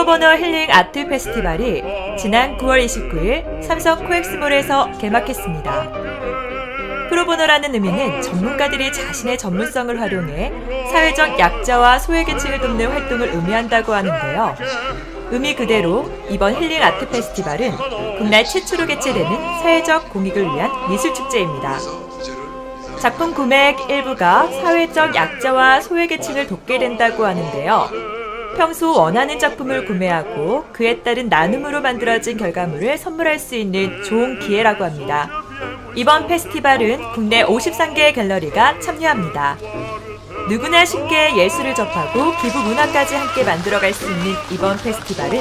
프로보노 힐링 아트 페스티벌이 지난 9월 29일 삼성 코엑스몰에서 개막했습니다. 프로보노라는 의미는 전문가들이 자신의 전문성을 활용해 사회적 약자와 소외계층을 돕는 활동을 의미한다고 하는데요. 의미 그대로 이번 힐링 아트 페스티벌은 국내 최초로 개최되는 사회적 공익을 위한 미술축제입니다. 작품 구매액 일부가 사회적 약자와 소외계층을 돕게 된다고 하는데요. 평소 원하는 작품을 구매하고 그에 따른 나눔으로 만들어진 결과물을 선물할 수 있는 좋은 기회라고 합니다. 이번 페스티벌은 국내 53개의 갤러리가 참여합니다. 누구나 쉽게 예술을 접하고 기부 문화까지 함께 만들어갈 수 있는 이번 페스티벌은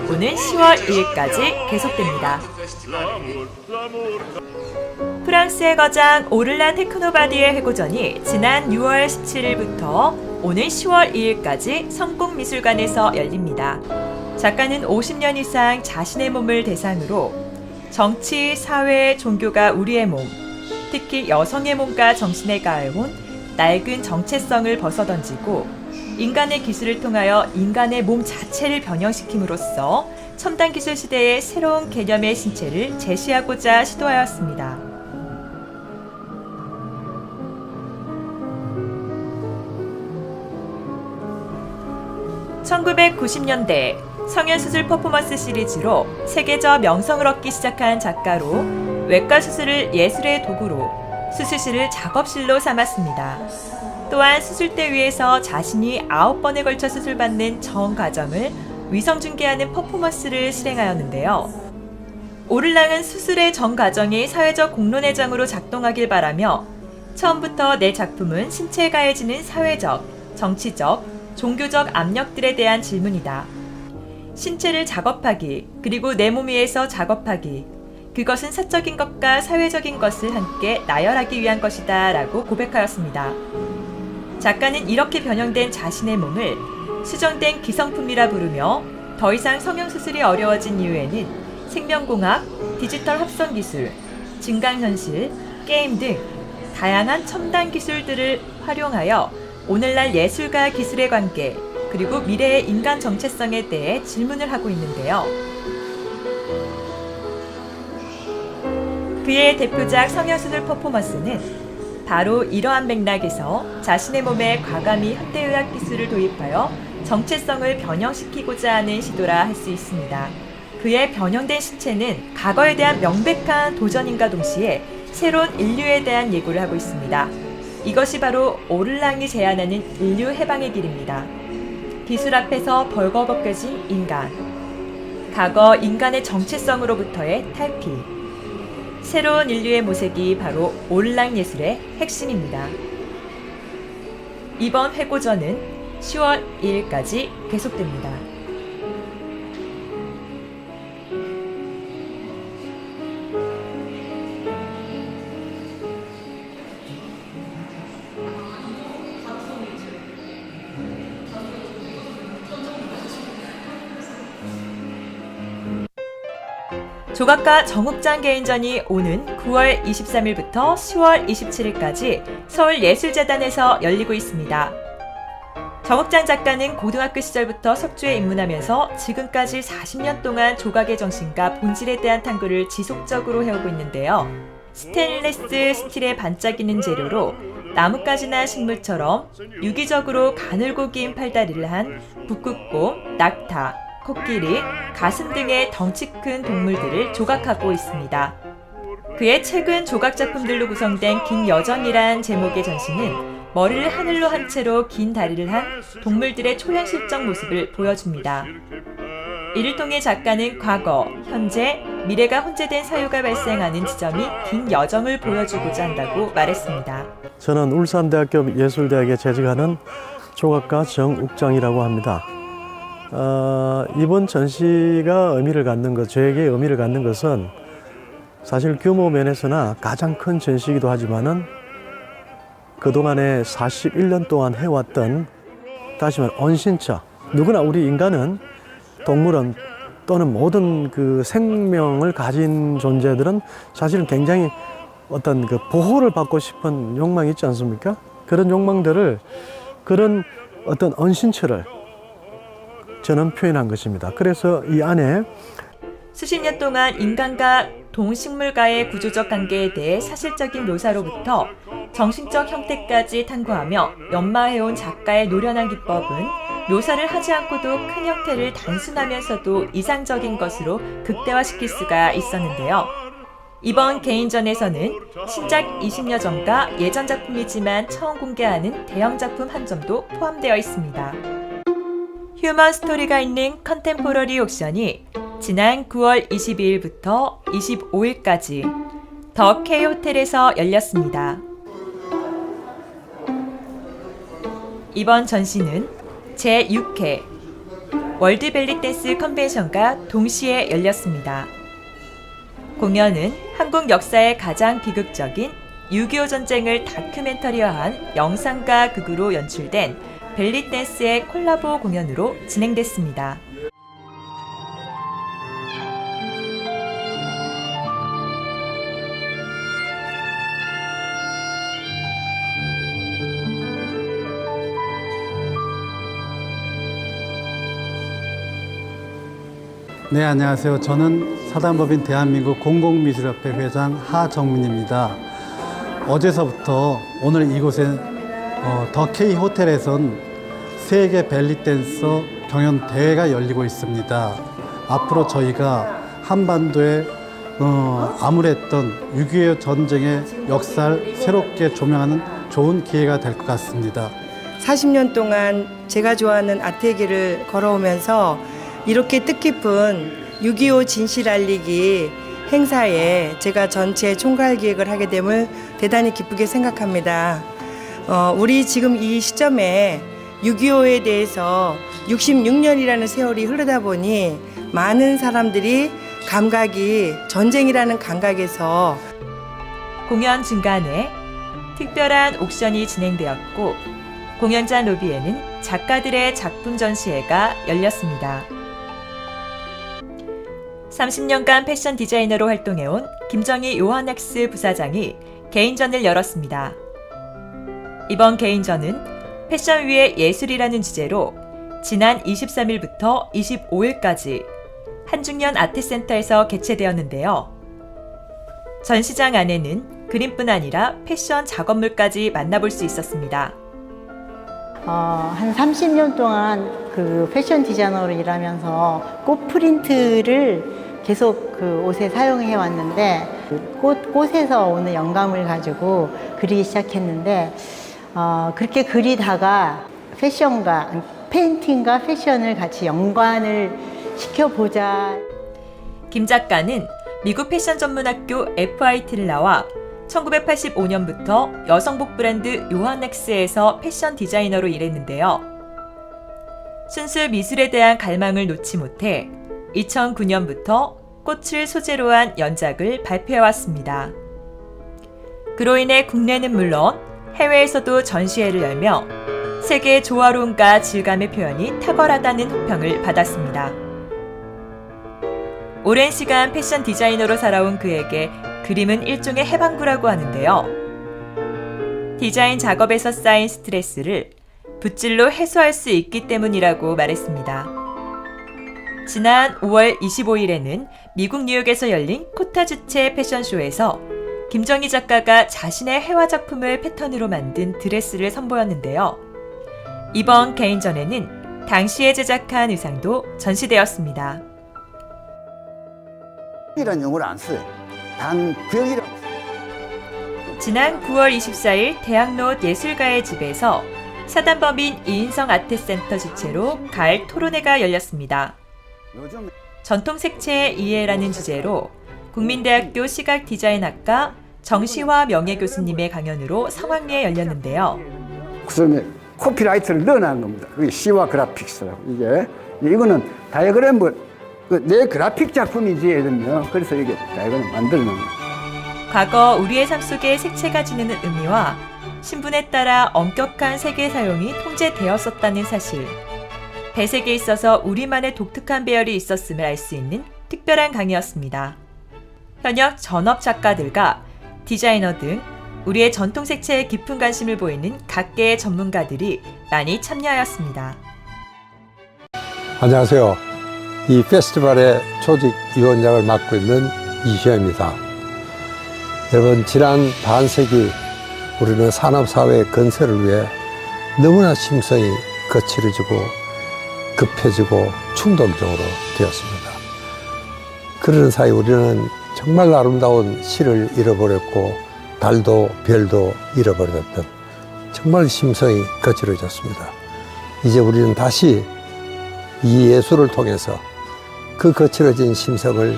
오는 10월 2일까지 계속됩니다. 프랑스의 거장 오를란 테크노바디의 회고전이 지난 6월 17일부터 오는 10월 2일까지 성공미술관에서 열립니다. 작가는 50년 이상 자신의 몸을 대상으로 정치, 사회, 종교가 우리의 몸, 특히 여성의 몸과 정신에 가해온 낡은 정체성을 벗어던지고 인간의 기술을 통하여 인간의 몸 자체를 변형시킴으로써 첨단 기술 시대의 새로운 개념의 신체를 제시하고자 시도하였습니다. (1990년대) 성형수술 퍼포먼스 시리즈로 세계적 명성을 얻기 시작한 작가로 외과 수술을 예술의 도구로 수술실을 작업실로 삼았습니다. 또한 수술대 위에서 자신이 9번에 걸쳐 수술받는 전 과정을 위성 중계하는 퍼포먼스를 실행하였는데요. 오를랑은 수술의 전 과정이 사회적 공론의 장으로 작동하길 바라며 처음부터 내 작품은 신체에 가해지는 사회적, 정치적, 종교적 압력들에 대한 질문이다. 신체를 작업하기, 그리고 내 몸 위에서 작업하기, 그것은 사적인 것과 사회적인 것을 함께 나열하기 위한 것이다 라고 고백하였습니다. 작가는 이렇게 변형된 자신의 몸을 수정된 기성품이라 부르며 더 이상 성형수술이 어려워진 이후에는 생명공학, 디지털 합성기술, 증강현실, 게임 등 다양한 첨단 기술들을 활용하여 오늘날 예술과 기술의 관계, 그리고 미래의 인간 정체성에 대해 질문을 하고 있는데요. 그의 대표작 성형수술 퍼포먼스는 바로 이러한 맥락에서 자신의 몸에 과감히 현대의학 기술을 도입하여 정체성을 변형시키고자 하는 시도라 할 수 있습니다. 그의 변형된 신체는 과거에 대한 명백한 도전인과 동시에 새로운 인류에 대한 예고를 하고 있습니다. 이것이 바로 오를랑이 제안하는 인류 해방의 길입니다. 기술 앞에서 벌거벗겨진 인간, 과거 인간의 정체성으로부터의 탈피, 새로운 인류의 모색이 바로 오를랑 예술의 핵심입니다. 이번 회고전은 10월 2일까지 계속됩니다. 조각가 정욱장 개인전이 오는 9월 23일부터 10월 27일까지 서울예술재단에서 열리고 있습니다. 정욱장 작가는 고등학교 시절부터 석주에 입문하면서 지금까지 40년 동안 조각의 정신과 본질에 대한 탐구를 지속적으로 해오고 있는데요. 스테인리스 스틸의 반짝이는 재료로 나뭇가지나 식물처럼 유기적으로 가늘고 긴 팔다리를 한 북극곰, 낙타, 코끼리, 가슴 등의 덩치 큰 동물들을 조각하고 있습니다. 그의 최근 조각 작품들로 구성된 긴 여정이란 제목의 전시는 머리를 하늘로 한 채로 긴 다리를 한 동물들의 초현실적 모습을 보여줍니다. 이를 통해 작가는 과거, 현재, 미래가 혼재된 사유가 발생하는 지점이 긴 여정을 보여주고자 한다고 말했습니다. 저는 울산대학교 예술대학에 재직하는 조각가 정욱장이라고 합니다. 이번 전시가 의미를 갖는 것, 저에게 의미를 갖는 것은 사실 규모 면에서나 가장 큰 전시이기도 하지만은 그동안에 41년 동안 해왔던, 다시 말해 언신처, 누구나 우리 인간은, 동물은 또는 모든 그 생명을 가진 존재들은 사실은 굉장히 어떤 그 보호를 받고 싶은 욕망이 있지 않습니까? 그런 욕망들을, 그런 어떤 언신처를 저는 표현한 것입니다. 그래서 이 안에 수십 년 동안 인간과 동식물과의 구조적 관계에 대해 사실적인 묘사로부터 정신적 형태까지 탐구하며 연마해온 작가의 노련한 기법은 묘사를 하지 않고도 큰 형태를 단순하면서도 이상적인 것으로 극대화시킬 수가 있었는데요. 이번 개인전에서는 신작 20여 점과 예전 작품이지만 처음 공개하는 대형 작품 한 점도 포함되어 있습니다. 휴먼 스토리가 있는 컨템포러리 옥션이 지난 9월 22일부터 25일까지 더 K 호텔에서 열렸습니다. 이번 전시는 제6회 월드 벨리 댄스 컨벤션과 동시에 열렸습니다. 공연은 한국 역사의 가장 비극적인 6.25 전쟁을 다큐멘터리화한 영상과 극으로 연출된 벨리 댄스의 콜라보 공연으로 진행됐습니다. 네, 안녕하세요. 저는 사단법인 대한민국 공공미술협회 회장 하정민입니다. 어제서부터 오늘 이곳에 더 K 호텔에선 세계 벨리 댄서 경연 대회가 열리고 있습니다. 앞으로 저희가 한반도에 암울했던 6.25 전쟁의 역사를 새롭게 조명하는 좋은 기회가 될 것 같습니다. 40년 동안 제가 좋아하는 아트의 길을 걸어오면서 이렇게 뜻깊은 6.25 진실 알리기 행사에 제가 전체 총괄 기획을 하게 됨을 대단히 기쁘게 생각합니다. 우리 지금 이 시점에 6.25에 대해서 66년이라는 세월이 흐르다 보니 많은 사람들이 감각이 전쟁이라는 감각에서 공연 중간에 특별한 옥션이 진행되었고 공연장 로비에는 작가들의 작품 전시회가 열렸습니다. 30년간 패션 디자이너로 활동해온 김정희 요한엑스 부사장이 개인전을 열었습니다. 이번 개인전은 패션 위의 예술이라는 주제로 지난 23일부터 25일까지 한중년 아트센터에서 개최되었는데요. 전시장 안에는 그림뿐 아니라 패션 작업물까지 만나볼 수 있었습니다. 한 30년 동안 그 패션 디자이너로 일하면서 꽃 프린트를 계속 그 옷에 사용해 왔는데 꽃에서 오는 영감을 가지고 그리기 시작했는데 그렇게 그리다가 패션과 페인팅과 패션을 같이 연관을 시켜보자. 김 작가는 미국 패션 전문학교 FIT를 나와 1985년부터 여성복 브랜드 요한엑스에서 패션 디자이너로 일했는데요. 순수 미술에 대한 갈망을 놓지 못해 2009년부터 꽃을 소재로 한 연작을 발표해왔습니다. 그로 인해 국내는 물론 해외에서도 전시회를 열며 세계의 조화로움과 질감의 표현이 탁월하다는 호평을 받았습니다. 오랜 시간 패션 디자이너로 살아온 그에게 그림은 일종의 해방구라고 하는데요. 디자인 작업에서 쌓인 스트레스를 붓질로 해소할 수 있기 때문이라고 말했습니다. 지난 5월 25일에는 미국 뉴욕에서 열린 코타 주최 패션쇼에서 김정희 작가가 자신의 회화 작품을 패턴으로 만든 드레스를 선보였는데요. 이번 개인전에는 당시에 제작한 의상도 전시되었습니다. 이라는 용어를 안 써요. 단 구역이라고. 지난 9월 24일 대학로 예술가의 집에서 사단법인 이인성 아트센터 주최로 가을 토론회가 열렸습니다. 요즘 전통 색채의 이해라는 주제로 국민대학교 시각디자인학과 정시화 명예교수님의 강연으로 성황리에 열렸는데요. 그 속에 코피라이트를 넣어놓은 겁니다. 그게 시와 그래픽스라고. 이거는 다이어그램 내 그래픽 작품이지 이러면 그래서 이게 다이어그램 만들어 놓은 거예요. 과거 우리의 삶 속에 색채가 지니는 의미와 신분에 따라 엄격한 색의 사용이 통제되었었다는 사실. 배색에 있어서 우리만의 독특한 배열이 있었음을 알 수 있는 특별한 강의였습니다. 현역 전업 작가들과 디자이너 등 우리의 전통 색채에 깊은 관심을 보이는 각계의 전문가들이 많이 참여하였습니다. 안녕하세요. 이 페스티벌의 조직위원장을 맡고 있는 이시영입니다. 여러분, 지난 반세기 우리는 산업사회의 건설을 위해 너무나 심성이 거칠어지고 급해지고 충동적으로 되었습니다. 그러는 사이 우리는 정말 아름다운 시를 잃어버렸고 달도 별도 잃어버렸던 정말 심성이 거칠어졌습니다. 이제 우리는 다시 이 예술을 통해서 그 거칠어진 심성을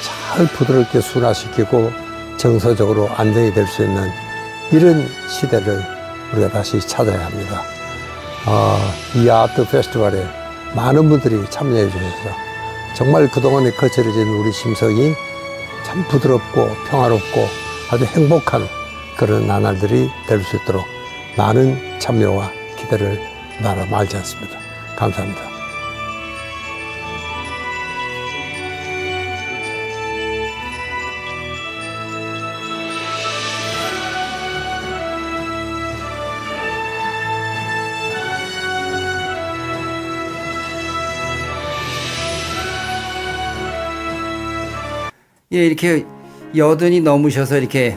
잘 부드럽게 순화시키고 정서적으로 안정이 될 수 있는 이런 시대를 우리가 다시 찾아야 합니다. 이 아트 페스티벌에 많은 분들이 참여해 주셔서 정말 그동안에 거칠어진 우리 심성이 참 부드럽고 평화롭고 아주 행복한 그런 나날들이 될 수 있도록 많은 참여와 기대를 나라 말지 않습니다. 감사합니다. 예, 이렇게 여든이 넘으셔서 이렇게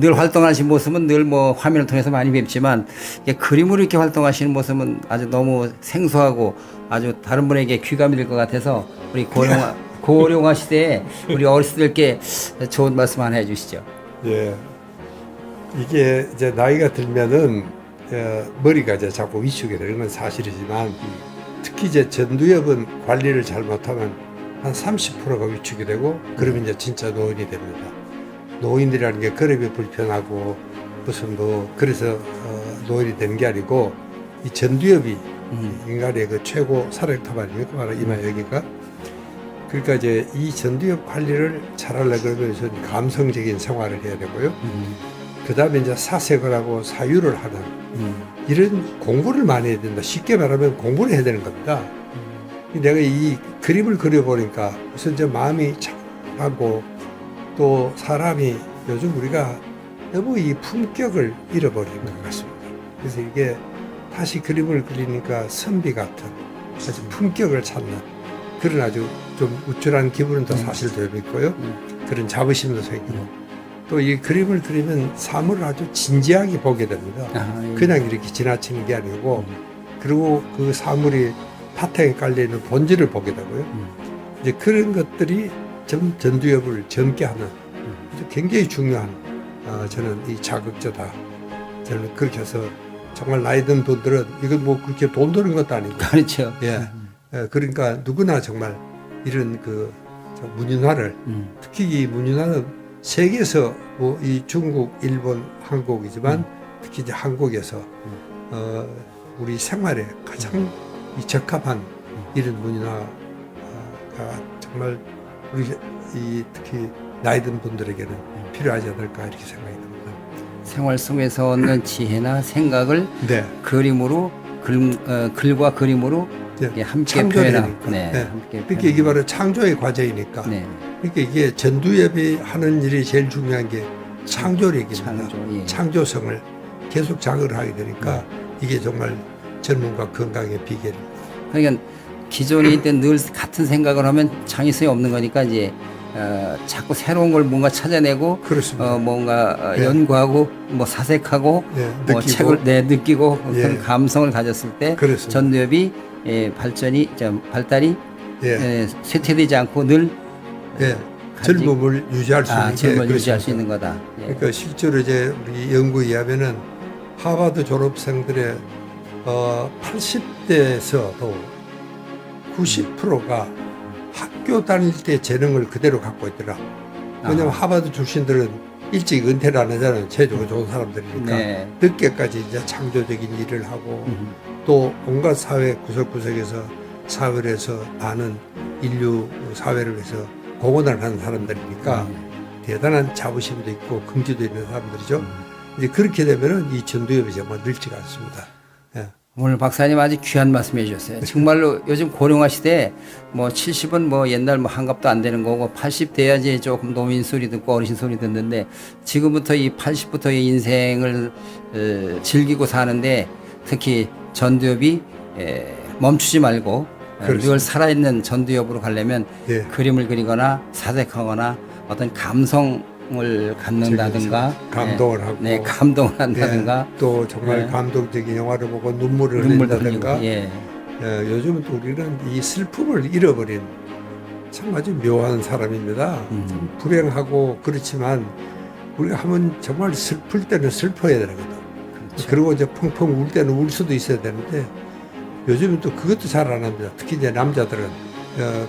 늘 활동하시는 모습은 늘 화면을 통해서 많이 뵙지만 그림으로 이렇게 활동하시는 모습은 아주 너무 생소하고 아주 다른 분에게 귀감이 될 것 같아서 우리 고령화 시대에 우리 어르신들께 좋은 말씀 하나 해주시죠. 예, 이게 이제 나이가 들면은 머리가 이제 자꾸 위축이 되는 건 사실이지만 특히 이제 전두엽은 관리를 잘못하면 한 30%가 위축이 되고 그러면 이제 진짜 노인이 됩니다. 노인들이라는 게 걸음이 불편하고 무슨 그래서 노인이 되는 게 아니고 이 전두엽이 인간의 그 최고 사력탑 아닙니까? 바로 이마 여기가. 그러니까 이제 이 전두엽 관리를 잘하려고 그러면 우선 감성적인 생활을 해야 되고요. 그 다음에 이제 사색을 하고 사유를 하는 이런 공부를 많이 해야 된다. 쉽게 말하면 공부를 해야 되는 겁니다. 내가 이 그림을 그려보니까 우선 저 마음이 착하고 또 사람이 요즘 우리가 너무 이 품격을 잃어버리는 것 같습니다. 그래서 이게 다시 그림을 그리니까 선비 같은 아주 품격을 찾는 그런 아주 좀 우쭐한 기분은 또 사실 좀 있고요. 그런 자부심도 생기고 또 이 그림을 그리면 사물을 아주 진지하게 보게 됩니다. 그냥 이렇게 지나치는 게 아니고 그리고 그 사물이 바탕에 깔려있는 본질을 보게 되고요. 이제 그런 것들이 전두엽을 젊게 하는 굉장히 중요한 저는 이 자극제다. 저는 그렇게 해서 정말 나이 든 분들은 이건 그렇게 돈 드는 것도 아니고 그렇죠. 예. 그러니까 누구나 정말 이런 그 문인화를 특히 이 문인화는 세계에서 이 중국, 일본, 한국이지만 특히 이제 한국에서 우리 생활에 가장 이 적합한 이런 문화가 정말 우리 특히 나이 든 분들에게는 필요하지 않을까 이렇게 생각이 듭니다. 생활 속에서 얻는 지혜나 생각을 네. 그림으로 글과 그림으로 네. 함께 창조되니까. 표현하고 네. 함께 그러니까 이게 바로 창조의 과정이니까. 네. 그러니까 이게 전두엽이 하는 일이 제일 중요한 게 창조력입니다. 창조, 예. 창조성을 계속 자극을 하게 되니까 이게 정말 젊음과 건강의 비결입니다. 그러니까 기존에 있던 늘 같은 생각을 하면 창의성이 없는 거니까 이제 자꾸 새로운 걸 뭔가 찾아내고 그렇습니다. 뭔가 네. 연구하고 사색하고 느끼고. 책을 느끼고 예. 그런 감성을 가졌을 때 그렇습니다. 전두엽이 발달이 예. 쇠퇴되지 않고 늘 젊음을 유지할 수 있는 게 젊음을 유지할 수 그렇습니다. 있는 거다. 예. 그러니까 실제로 이제 우리 연구에 의하면은 하버드 졸업생들의 80대에서도 90%가 학교 다닐 때 재능을 그대로 갖고 있더라. 왜냐면 하버드 출신들은 일찍 은퇴를 안 하잖아요. 체력이 좋은 사람들이니까. 네. 늦게까지 이제 창조적인 일을 하고 또 온갖 사회 구석구석에서 사회를 해서 많은 인류 사회를 위해서 공헌을 하는 사람들이니까 대단한 자부심도 있고 긍지도 있는 사람들이죠. 이제 그렇게 되면은 이 전두엽이 정말 늙지가 않습니다. 예. 오늘 박사님 아주 귀한 말씀 해주셨어요. 정말로 요즘 고령화 시대에 70은 옛날 한갑도 안 되는 거고 80 돼야지 조금 노인 소리 듣고 어르신 소리 듣는데 지금부터 이 80부터의 인생을 즐기고 사는데 특히 전두엽이 멈추지 말고 그렇습니다. 늘 살아있는 전두엽으로 가려면 예. 그림을 그리거나 사색하거나 어떤 감성을 갖는다든가 감동을 하고. 네, 감동을 한다든가 예, 또 정말 네. 감동적인 영화를 보고 눈물을 눈물도 흘린다든가. 흘리고 예. 요즘은 또 우리는 이 슬픔을 잃어버린 참 아주 묘한 사람입니다. 참 불행하고 그렇지만 우리가 하면 정말 슬플 때는 슬퍼야 되거든. 그렇죠. 그리고 이제 펑펑 울 때는 울 수도 있어야 되는데 요즘은 또 그것도 잘 안 합니다. 특히 이제 남자들은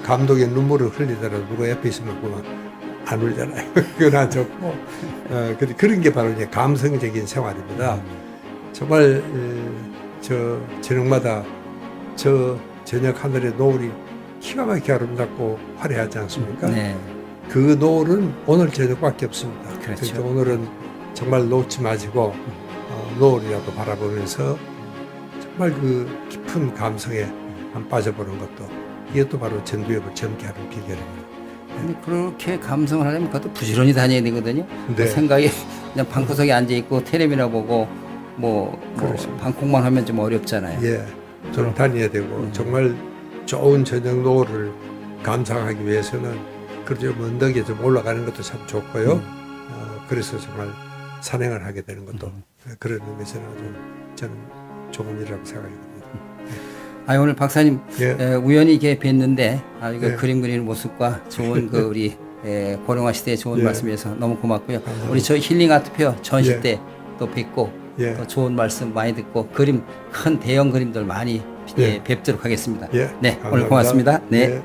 감독의 눈물을 흘리더라도 누가 옆에 있으면 보면 안 울잖아요. 그건 안 좋고 그런 게 바로 이제 감성적인 생활입니다. 정말 저 저녁마다 저 저녁 하늘의 노을이 기가 막히게 아름답고 화려하지 않습니까? 네. 그 노을은 오늘 저녁밖에 없습니다. 그렇죠. 그래서 오늘은 정말 놓지 마시고 노을이라도 바라보면서 정말 그 깊은 감성에 안 빠져보는 것도 이것도 바로 전두엽을 젊게 하는 비결입니다. 근데 그렇게 감성을 하려면 그것도 부지런히 다녀야 되거든요. 네. 생각이 그냥 방구석에 앉아 있고 텔레비나 보고 뭐 그렇습니다. 방콕만 하면 좀 어렵잖아요. 예, 좀 다녀야 되고 정말 좋은 저녁 노을을 감상하기 위해서는 그저 언덕에 좀 올라가는 것도 참 좋고요. 그래서 정말 산행을 하게 되는 것도 그런 의미에서는 아주 저는 좋은 일이라고 생각이 듭니다. 아 오늘 박사님 예. 우연히 이렇게 뵀는데 그 예. 그림 그리는 모습과 좋은 그 우리 고령화 시대의 좋은 예. 말씀해서 너무 고맙고요. 감사합니다. 우리 저 힐링 아트 페어 전시 예. 때 또 뵙고 예. 또 좋은 말씀 많이 듣고 그림 큰 대형 그림들 많이 예. 뵙도록 하겠습니다. 예. 네 감사합니다. 오늘 고맙습니다. 네. 예.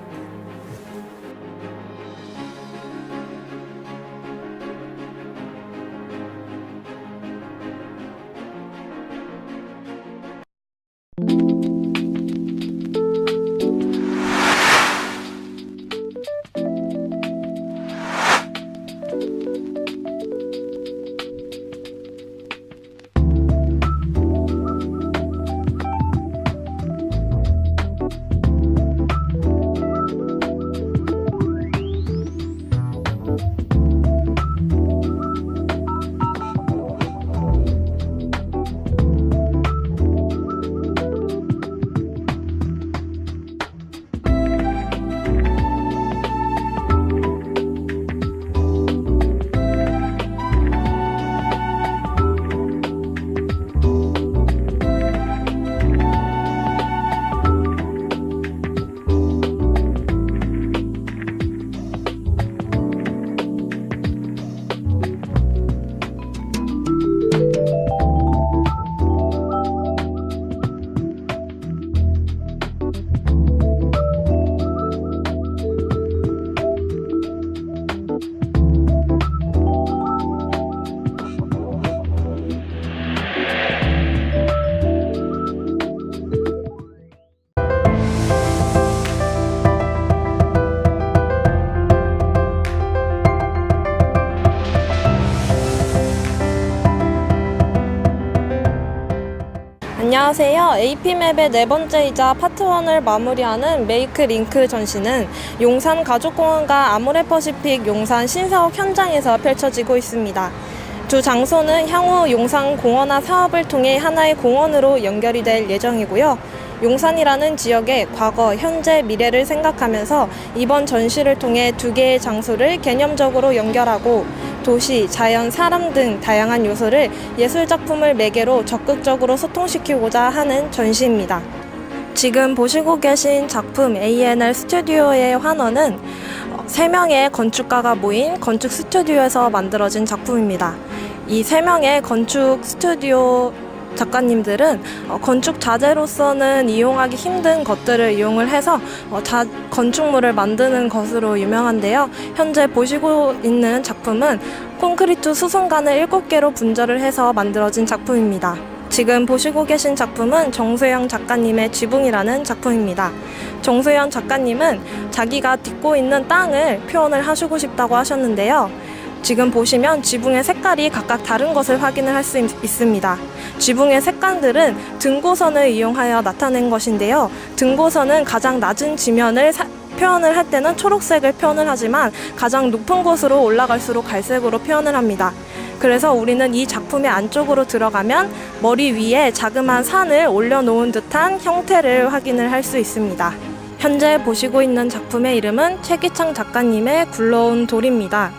안녕하세요. AP맵의 네 번째이자 파트 1을 마무리하는 메이크 링크 전시는 용산 가족공원과 아모레퍼시픽 용산 신사옥 현장에서 펼쳐지고 있습니다. 두 장소는 향후 용산 공원화 사업을 통해 하나의 공원으로 연결이 될 예정이고요. 용산이라는 지역의 과거, 현재, 미래를 생각하면서 이번 전시를 통해 두 개의 장소를 개념적으로 연결하고 도시, 자연, 사람 등 다양한 요소를 예술작품을 매개로 적극적으로 소통시키고자 하는 전시입니다. 지금 보시고 계신 작품 A&R 스튜디오의 환원은 3명의 건축가가 모인 건축 스튜디오에서 만들어진 작품입니다. 이 3명의 건축 스튜디오 작가님들은 건축 자재로서는 이용하기 힘든 것들을 이용을 해서 건축물을 만드는 것으로 유명한데요. 현재 보시고 있는 작품은 콘크리트 수송관을 7개로 분절을 해서 만들어진 작품입니다. 지금 보시고 계신 작품은 정소영 작가님의 지붕이라는 작품입니다. 정소영 작가님은 자기가 딛고 있는 땅을 표현을 하시고 싶다고 하셨는데요. 지금 보시면 지붕의 색깔이 각각 다른 것을 확인을 할 수 있습니다. 지붕의 색감들은 등고선을 이용하여 나타낸 것인데요. 등고선은 가장 낮은 지면을 표현을 할 때는 초록색을 표현을 하지만 가장 높은 곳으로 올라갈수록 갈색으로 표현을 합니다. 그래서 우리는 이 작품의 안쪽으로 들어가면 머리 위에 자그마한 산을 올려놓은 듯한 형태를 확인을 할 수 있습니다. 현재 보시고 있는 작품의 이름은 최기창 작가님의 굴러온 돌입니다.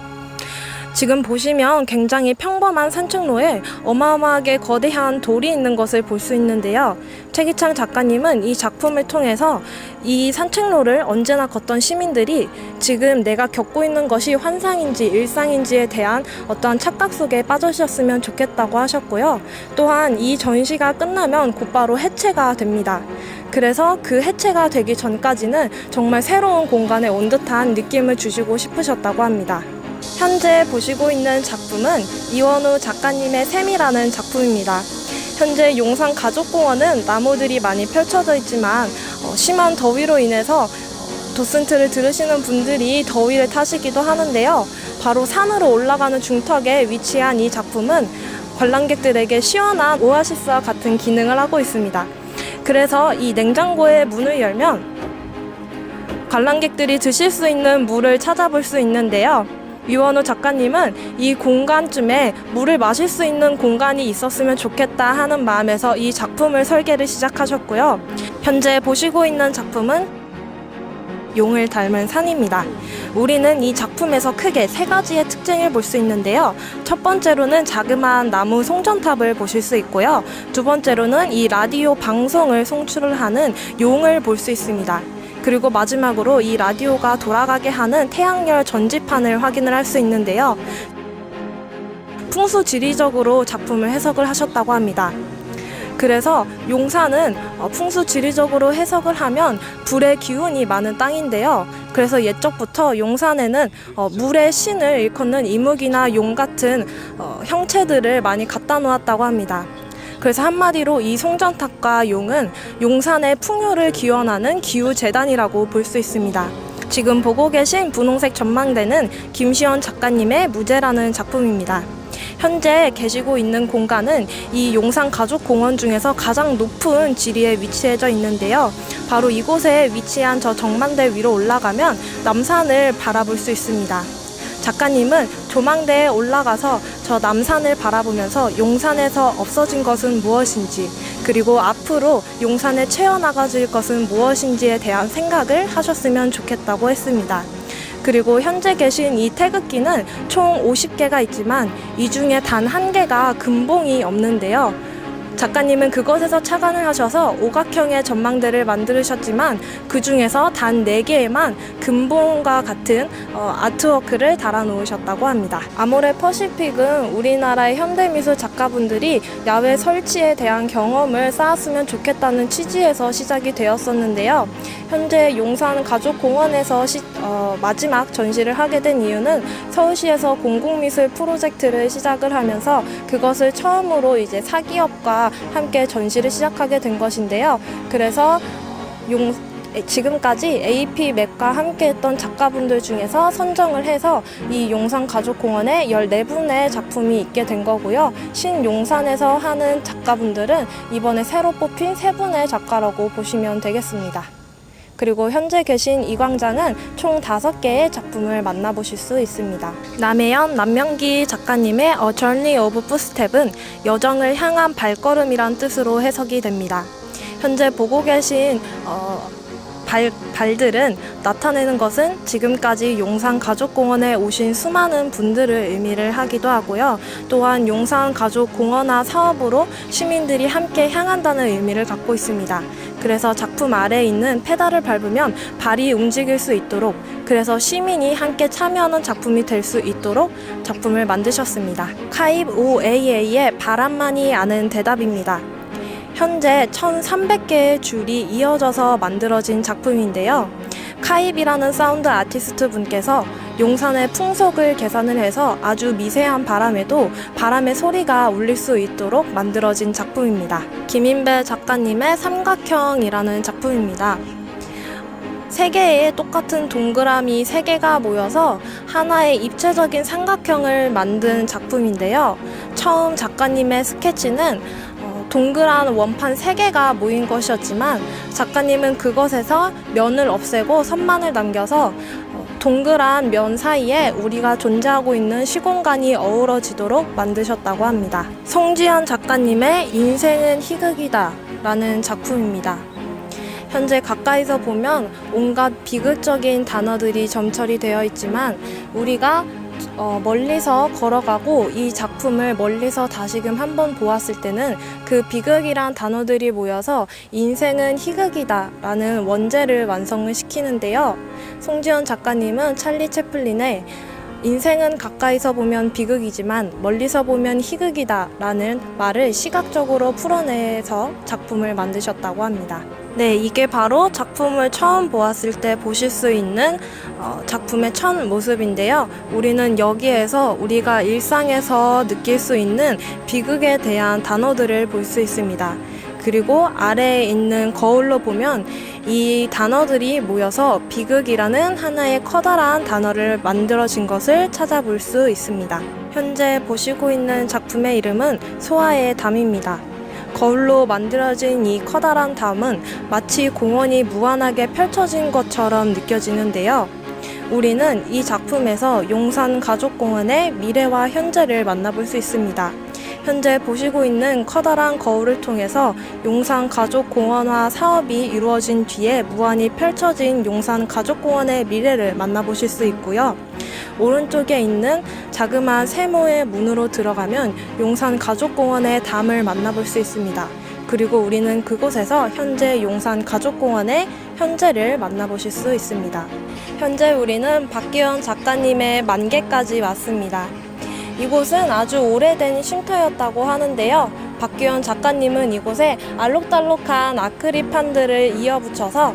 지금 보시면 굉장히 평범한 산책로에 어마어마하게 거대한 돌이 있는 것을 볼 수 있는데요. 최기창 작가님은 이 작품을 통해서 이 산책로를 언제나 걷던 시민들이 지금 내가 겪고 있는 것이 환상인지 일상인지에 대한 어떠한 착각 속에 빠져셨으면 좋겠다고 하셨고요. 또한 이 전시가 끝나면 곧바로 해체가 됩니다. 그래서 그 해체가 되기 전까지는 정말 새로운 공간에 온 듯한 느낌을 주시고 싶으셨다고 합니다. 현재 보시고 있는 작품은 이원우 작가님의 샘이라는 작품입니다. 현재 용산 가족공원은 나무들이 많이 펼쳐져 있지만 심한 더위로 인해서 도슨트를 들으시는 분들이 더위를 타시기도 하는데요. 바로 산으로 올라가는 중턱에 위치한 이 작품은 관람객들에게 시원한 오아시스와 같은 기능을 하고 있습니다. 그래서 이 냉장고의 문을 열면 관람객들이 드실 수 있는 물을 찾아볼 수 있는데요. 이원우 작가님은 이 공간쯤에 물을 마실 수 있는 공간이 있었으면 좋겠다 하는 마음에서 이 작품을 설계를 시작하셨고요. 현재 보시고 있는 작품은 용을 닮은 산입니다. 우리는 이 작품에서 크게 세 가지의 특징을 볼 수 있는데요. 첫 번째로는 자그마한 나무 송전탑을 보실 수 있고요. 두 번째로는 이 라디오 방송을 송출을 하는 용을 볼 수 있습니다. 그리고 마지막으로 이 라디오가 돌아가게 하는 태양열 전지판을 확인을 할 수 있는데요. 풍수지리적으로 작품을 해석을 하셨다고 합니다. 그래서 용산은 풍수지리적으로 해석을 하면 불의 기운이 많은 땅인데요. 그래서 옛적부터 용산에는 물의 신을 일컫는 이묵이나 용 같은 형체들을 많이 갖다 놓았다고 합니다. 그래서 한마디로 이 송전탑과 용은 용산의 풍요를 기원하는 기후재단이라고 볼 수 있습니다. 지금 보고 계신 분홍색 전망대는 김시원 작가님의 무제라는 작품입니다. 현재 계시고 있는 공간은 이 용산 가족공원 중에서 가장 높은 지리에 위치해져 있는데요. 바로 이곳에 위치한 저 정만대 위로 올라가면 남산을 바라볼 수 있습니다. 작가님은 조망대에 올라가서 저 남산을 바라보면서 용산에서 없어진 것은 무엇인지, 그리고 앞으로 용산에 채워나가질 것은 무엇인지에 대한 생각을 하셨으면 좋겠다고 했습니다. 그리고 현재 계신 이 태극기는 총 50개가 있지만 이 중에 단 한 개가 금봉이 없는데요. 작가님은 그것에서 착안을 하셔서 오각형의 전망대를 만드셨지만 그 중에서 단 4개에만 금봉과 같은 아트워크를 달아놓으셨다고 합니다. 아모레 퍼시픽은 우리나라의 현대미술 작가분들이 야외 설치에 대한 경험을 쌓았으면 좋겠다는 취지에서 시작이 되었었는데요. 현재 용산 가족공원에서 마지막 전시를 하게 된 이유는 서울시에서 공공미술 프로젝트를 시작을 하면서 그것을 처음으로 이제 사기업과 함께 전시를 시작하게 된 것인데요. 그래서 지금까지 AP-MAC과 함께 했던 작가분들 중에서 선정을 해서 이 용산가족공원에 14분의 작품이 있게 된 거고요. 신용산에서 하는 작가분들은 이번에 새로 뽑힌 3분의 작가라고 보시면 되겠습니다. 그리고 현재 계신 이 광장은 총 5개의 작품을 만나보실 수 있습니다. 남해연 남명기 작가님의 A Journey of Footstep은 여정을 향한 발걸음이란 뜻으로 해석이 됩니다. 현재 보고 계신 발들은 나타내는 것은 지금까지 용산 가족공원에 오신 수많은 분들을 의미를 하기도 하고요. 또한 용산 가족공원화 사업으로 시민들이 함께 향한다는 의미를 갖고 있습니다. 그래서 작품 아래에 있는 페달을 밟으면 발이 움직일 수 있도록, 그래서 시민이 함께 참여하는 작품이 될 수 있도록 작품을 만드셨습니다. 카입 OAA의 바람만이 아는 대답입니다. 현재 1300개의 줄이 이어져서 만들어진 작품인데요. 카입이라는 사운드 아티스트 분께서 용산의 풍속을 계산을 해서 아주 미세한 바람에도 바람의 소리가 울릴 수 있도록 만들어진 작품입니다. 김인배 작가님의 삼각형이라는 작품입니다. 3개의 똑같은 동그라미 3개가 모여서 하나의 입체적인 삼각형을 만든 작품인데요. 처음 작가님의 스케치는 동그란 원판 3개가 모인 것이었지만 작가님은 그것에서 면을 없애고 선만을 남겨서 동그란 면 사이에 우리가 존재하고 있는 시공간이 어우러지도록 만드셨다고 합니다. 송지연 작가님의 인생은 희극이다 라는 작품입니다. 현재 가까이서 보면 온갖 비극적인 단어들이 점철이 되어 있지만 우리가 멀리서 걸어가고 이 작품을 멀리서 다시금 한번 보았을 때는 그 비극이란 단어들이 모여서 인생은 희극이다 라는 원제를 완성을 시키는데요. 송지연 작가님은 찰리 채플린의 인생은 가까이서 보면 비극이지만 멀리서 보면 희극이다 라는 말을 시각적으로 풀어내서 작품을 만드셨다고 합니다. 네, 이게 바로 작품을 처음 보았을 때 보실 수 있는 작품의 첫 모습인데요. 우리는 여기에서 우리가 일상에서 느낄 수 있는 비극에 대한 단어들을 볼 수 있습니다. 그리고 아래에 있는 거울로 보면 이 단어들이 모여서 비극이라는 하나의 커다란 단어를 만들어진 것을 찾아볼 수 있습니다. 현재 보시고 있는 작품의 이름은 소아의 담입니다. 거울로 만들어진 이 커다란 담은 마치 공원이 무한하게 펼쳐진 것처럼 느껴지는데요. 우리는 이 작품에서 용산 가족공원의 미래와 현재를 만나볼 수 있습니다. 현재 보시고 있는 커다란 거울을 통해서 용산 가족공원화 사업이 이루어진 뒤에 무한히 펼쳐진 용산 가족공원의 미래를 만나보실 수 있고요. 오른쪽에 있는 자그마한 세모의 문으로 들어가면 용산 가족공원의 담을 만나볼 수 있습니다. 그리고 우리는 그곳에서 현재 용산 가족공원의 현재를 만나보실 수 있습니다. 현재 우리는 박기현 작가님의 만개까지 왔습니다. 이곳은 아주 오래된 쉼터였다고 하는데요. 박기현 작가님은 이곳에 알록달록한 아크릴판들을 이어붙여서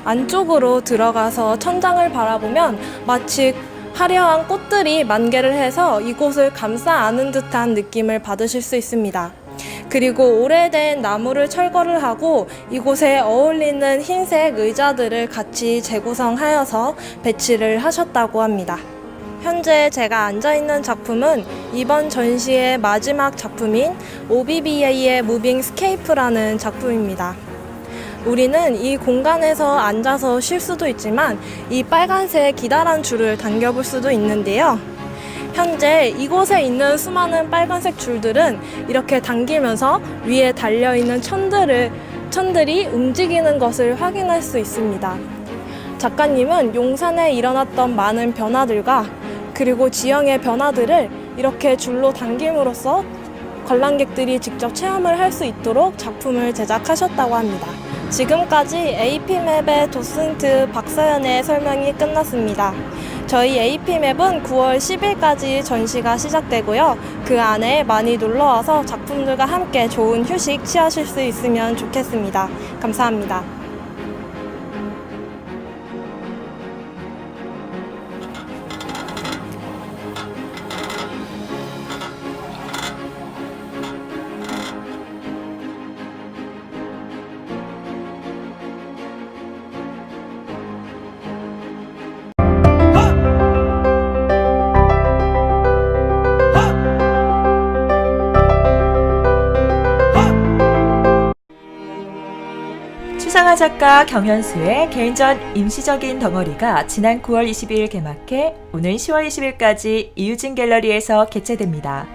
안쪽으로 들어가서 천장을 바라보면 마치 화려한 꽃들이 만개를 해서 이곳을 감싸 안은 듯한 느낌을 받으실 수 있습니다. 그리고 오래된 나무를 철거를 하고 이곳에 어울리는 흰색 의자들을 같이 재구성하여서 배치를 하셨다고 합니다. 현재 제가 앉아있는 작품은 이번 전시의 마지막 작품인 OBBA의 무빙 스케이프라는 작품입니다. 우리는 이 공간에서 앉아서 쉴 수도 있지만 이 빨간색 기다란 줄을 당겨볼 수도 있는데요. 현재 이곳에 있는 수많은 빨간색 줄들은 이렇게 당기면서 위에 달려있는 천들이 움직이는 것을 확인할 수 있습니다. 작가님은 용산에 일어났던 많은 변화들과 그리고 지형의 변화들을 이렇게 줄로 당김으로써 관람객들이 직접 체험을 할 수 있도록 작품을 제작하셨다고 합니다. 지금까지 AP맵의 도슨트 박서연의 설명이 끝났습니다. 저희 AP맵은 9월 10일까지 전시가 시작되고요. 그 안에 많이 놀러와서 작품들과 함께 좋은 휴식 취하실 수 있으면 좋겠습니다. 감사합니다. 추상화 작가 경현수의 개인전 임시적인 덩어리가 지난 9월 22일 개막해 오늘 10월 20일까지 이유진 갤러리에서 개최됩니다.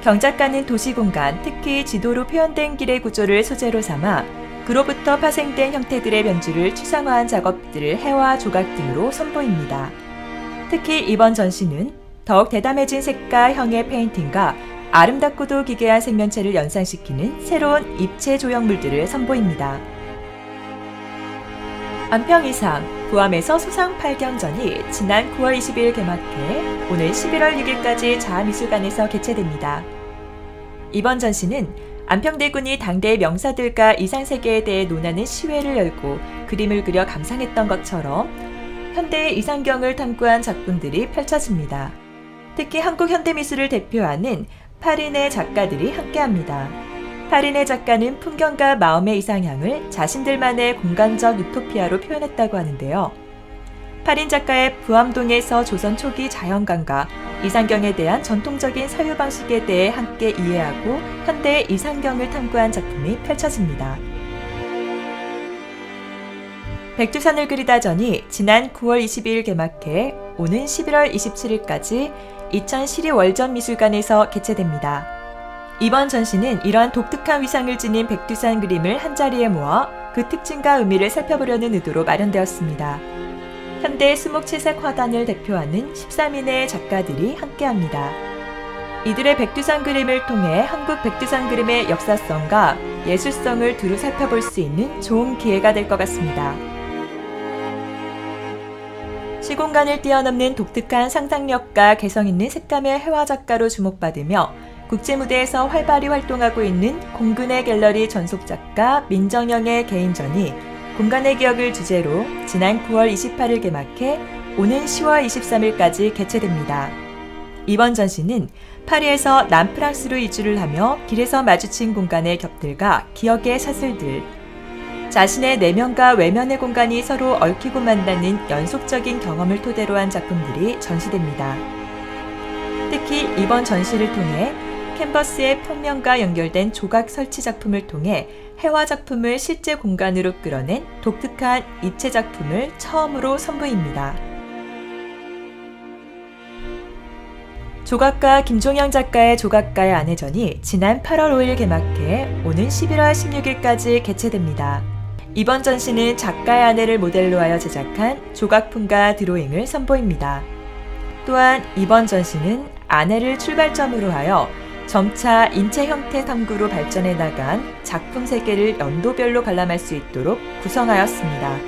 경 작가는 도시공간, 특히 지도로 표현된 길의 구조를 소재로 삼아 그로부터 파생된 형태들의 변주를 추상화한 작업들을 해와 조각 등으로 선보입니다. 특히 이번 전시는 더욱 대담해진 색과 형의 페인팅과 아름답고도 기괴한 생명체를 연상시키는 새로운 입체 조형물들을 선보입니다. 안평이상, 부암에서 수상 8경전이 지난 9월 20일 개막해 오늘 11월 6일까지 자아미술관에서 개최됩니다. 이번 전시는 안평대군이 당대의 명사들과 이상세계에 대해 논하는 시회를 열고 그림을 그려 감상했던 것처럼 현대의 이상경을 탐구한 작품들이 펼쳐집니다. 특히 한국 현대미술을 대표하는 8인의 작가들이 함께합니다. 8인의 작가는 풍경과 마음의 이상향을 자신들만의 공간적 유토피아로 표현했다고 하는데요. 8인 작가의 부암동에서 조선 초기 자연관과 이상경에 대한 전통적인 서유 방식에 대해 함께 이해하고 현대의 이상경을 탐구한 작품이 펼쳐집니다. 백두산을 그리다전이 지난 9월 22일 개막해 오는 11월 27일까지 이천 시립월전미술관에서 개최됩니다. 이번 전시는 이러한 독특한 위상을 지닌 백두산 그림을 한자리에 모아 그 특징과 의미를 살펴보려는 의도로 마련되었습니다. 현대 수목칠색 화단을 대표하는 13인의 작가들이 함께합니다. 이들의 백두산 그림을 통해 한국 백두산 그림의 역사성과 예술성을 두루 살펴볼 수 있는 좋은 기회가 될 것 같습니다. 시공간을 뛰어넘는 독특한 상상력과 개성 있는 색감의 회화 작가로 주목받으며 국제무대에서 활발히 활동하고 있는 공군의 갤러리 전속 작가 민정영의 개인전이 공간의 기억을 주제로 지난 9월 28일 개막해 오는 10월 23일까지 개최됩니다. 이번 전시는 파리에서 남프랑스로 이주를 하며 길에서 마주친 공간의 겹들과 기억의 사슬들, 자신의 내면과 외면의 공간이 서로 얽히고 만나는 연속적인 경험을 토대로 한 작품들이 전시됩니다. 특히 이번 전시를 통해 캔버스의 평면과 연결된 조각 설치 작품을 통해 해화 작품을 실제 공간으로 끌어낸 독특한 입체 작품을 처음으로 선보입니다. 조각가 김종영 작가의 조각가의 아내전이 지난 8월 5일 개막해 오는 11월 16일까지 개최됩니다. 이번 전시는 작가의 아내를 모델로 하여 제작한 조각품과 드로잉을 선보입니다. 또한 이번 전시는 아내를 출발점으로 하여 점차 인체 형태 탐구로 발전해 나간 작품 세계를 연도별로 관람할 수 있도록 구성하였습니다.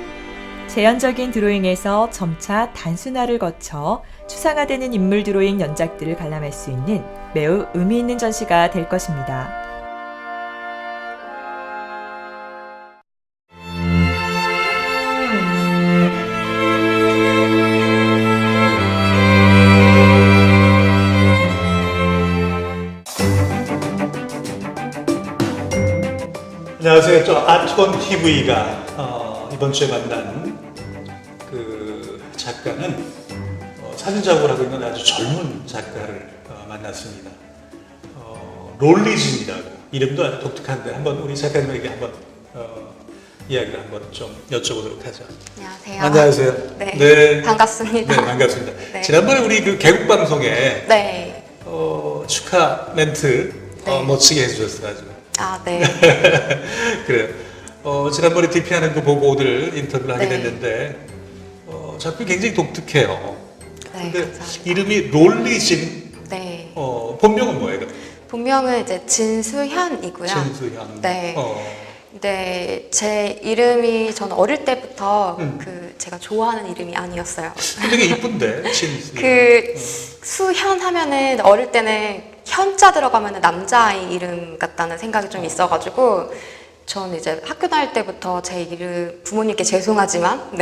재현적인 드로잉에서 점차 단순화를 거쳐 추상화되는 인물 드로잉 연작들을 관람할 수 있는 매우 의미 있는 전시가 될 것입니다. 안녕하세요. 저 아트원 TV가 이번 주에 만난 그 작가는 사진 작업을 하고 있는 아주 젊은 작가를 만났습니다. 롤리진이라고 이름도 아주 독특한데 한번 우리 작가님에게 한번 이야기를 한번 좀 여쭤보도록 하죠. 안녕하세요. 안녕하세요. 네, 반갑습니다. 네, 반갑습니다. 네. 지난번에 우리 그 개국 방송에 네. 축하 멘트 네. 멋지게 해주셨어요. 아주. 아, 네. 그래요. 지난번에 DP하는 거 보고 오늘 인터뷰를 하게 네. 됐는데 작품이 굉장히 독특해요. 네, 근데 감사합니다. 이름이 롤리진. 네. 본명은 뭐예요? 본명은 이제 진수현이고요. 진수현. 네. 네, 제 이름이 저는 어릴 때부터 제가 좋아하는 이름이 아니었어요. 되게 이쁜데 진수. 수현 하면은 어릴 때는 현자 들어가면 남자아이 이름 같다는 생각이 좀 있어가지고 저는 이제 학교 다닐 때부터 제 이름 부모님께 죄송하지만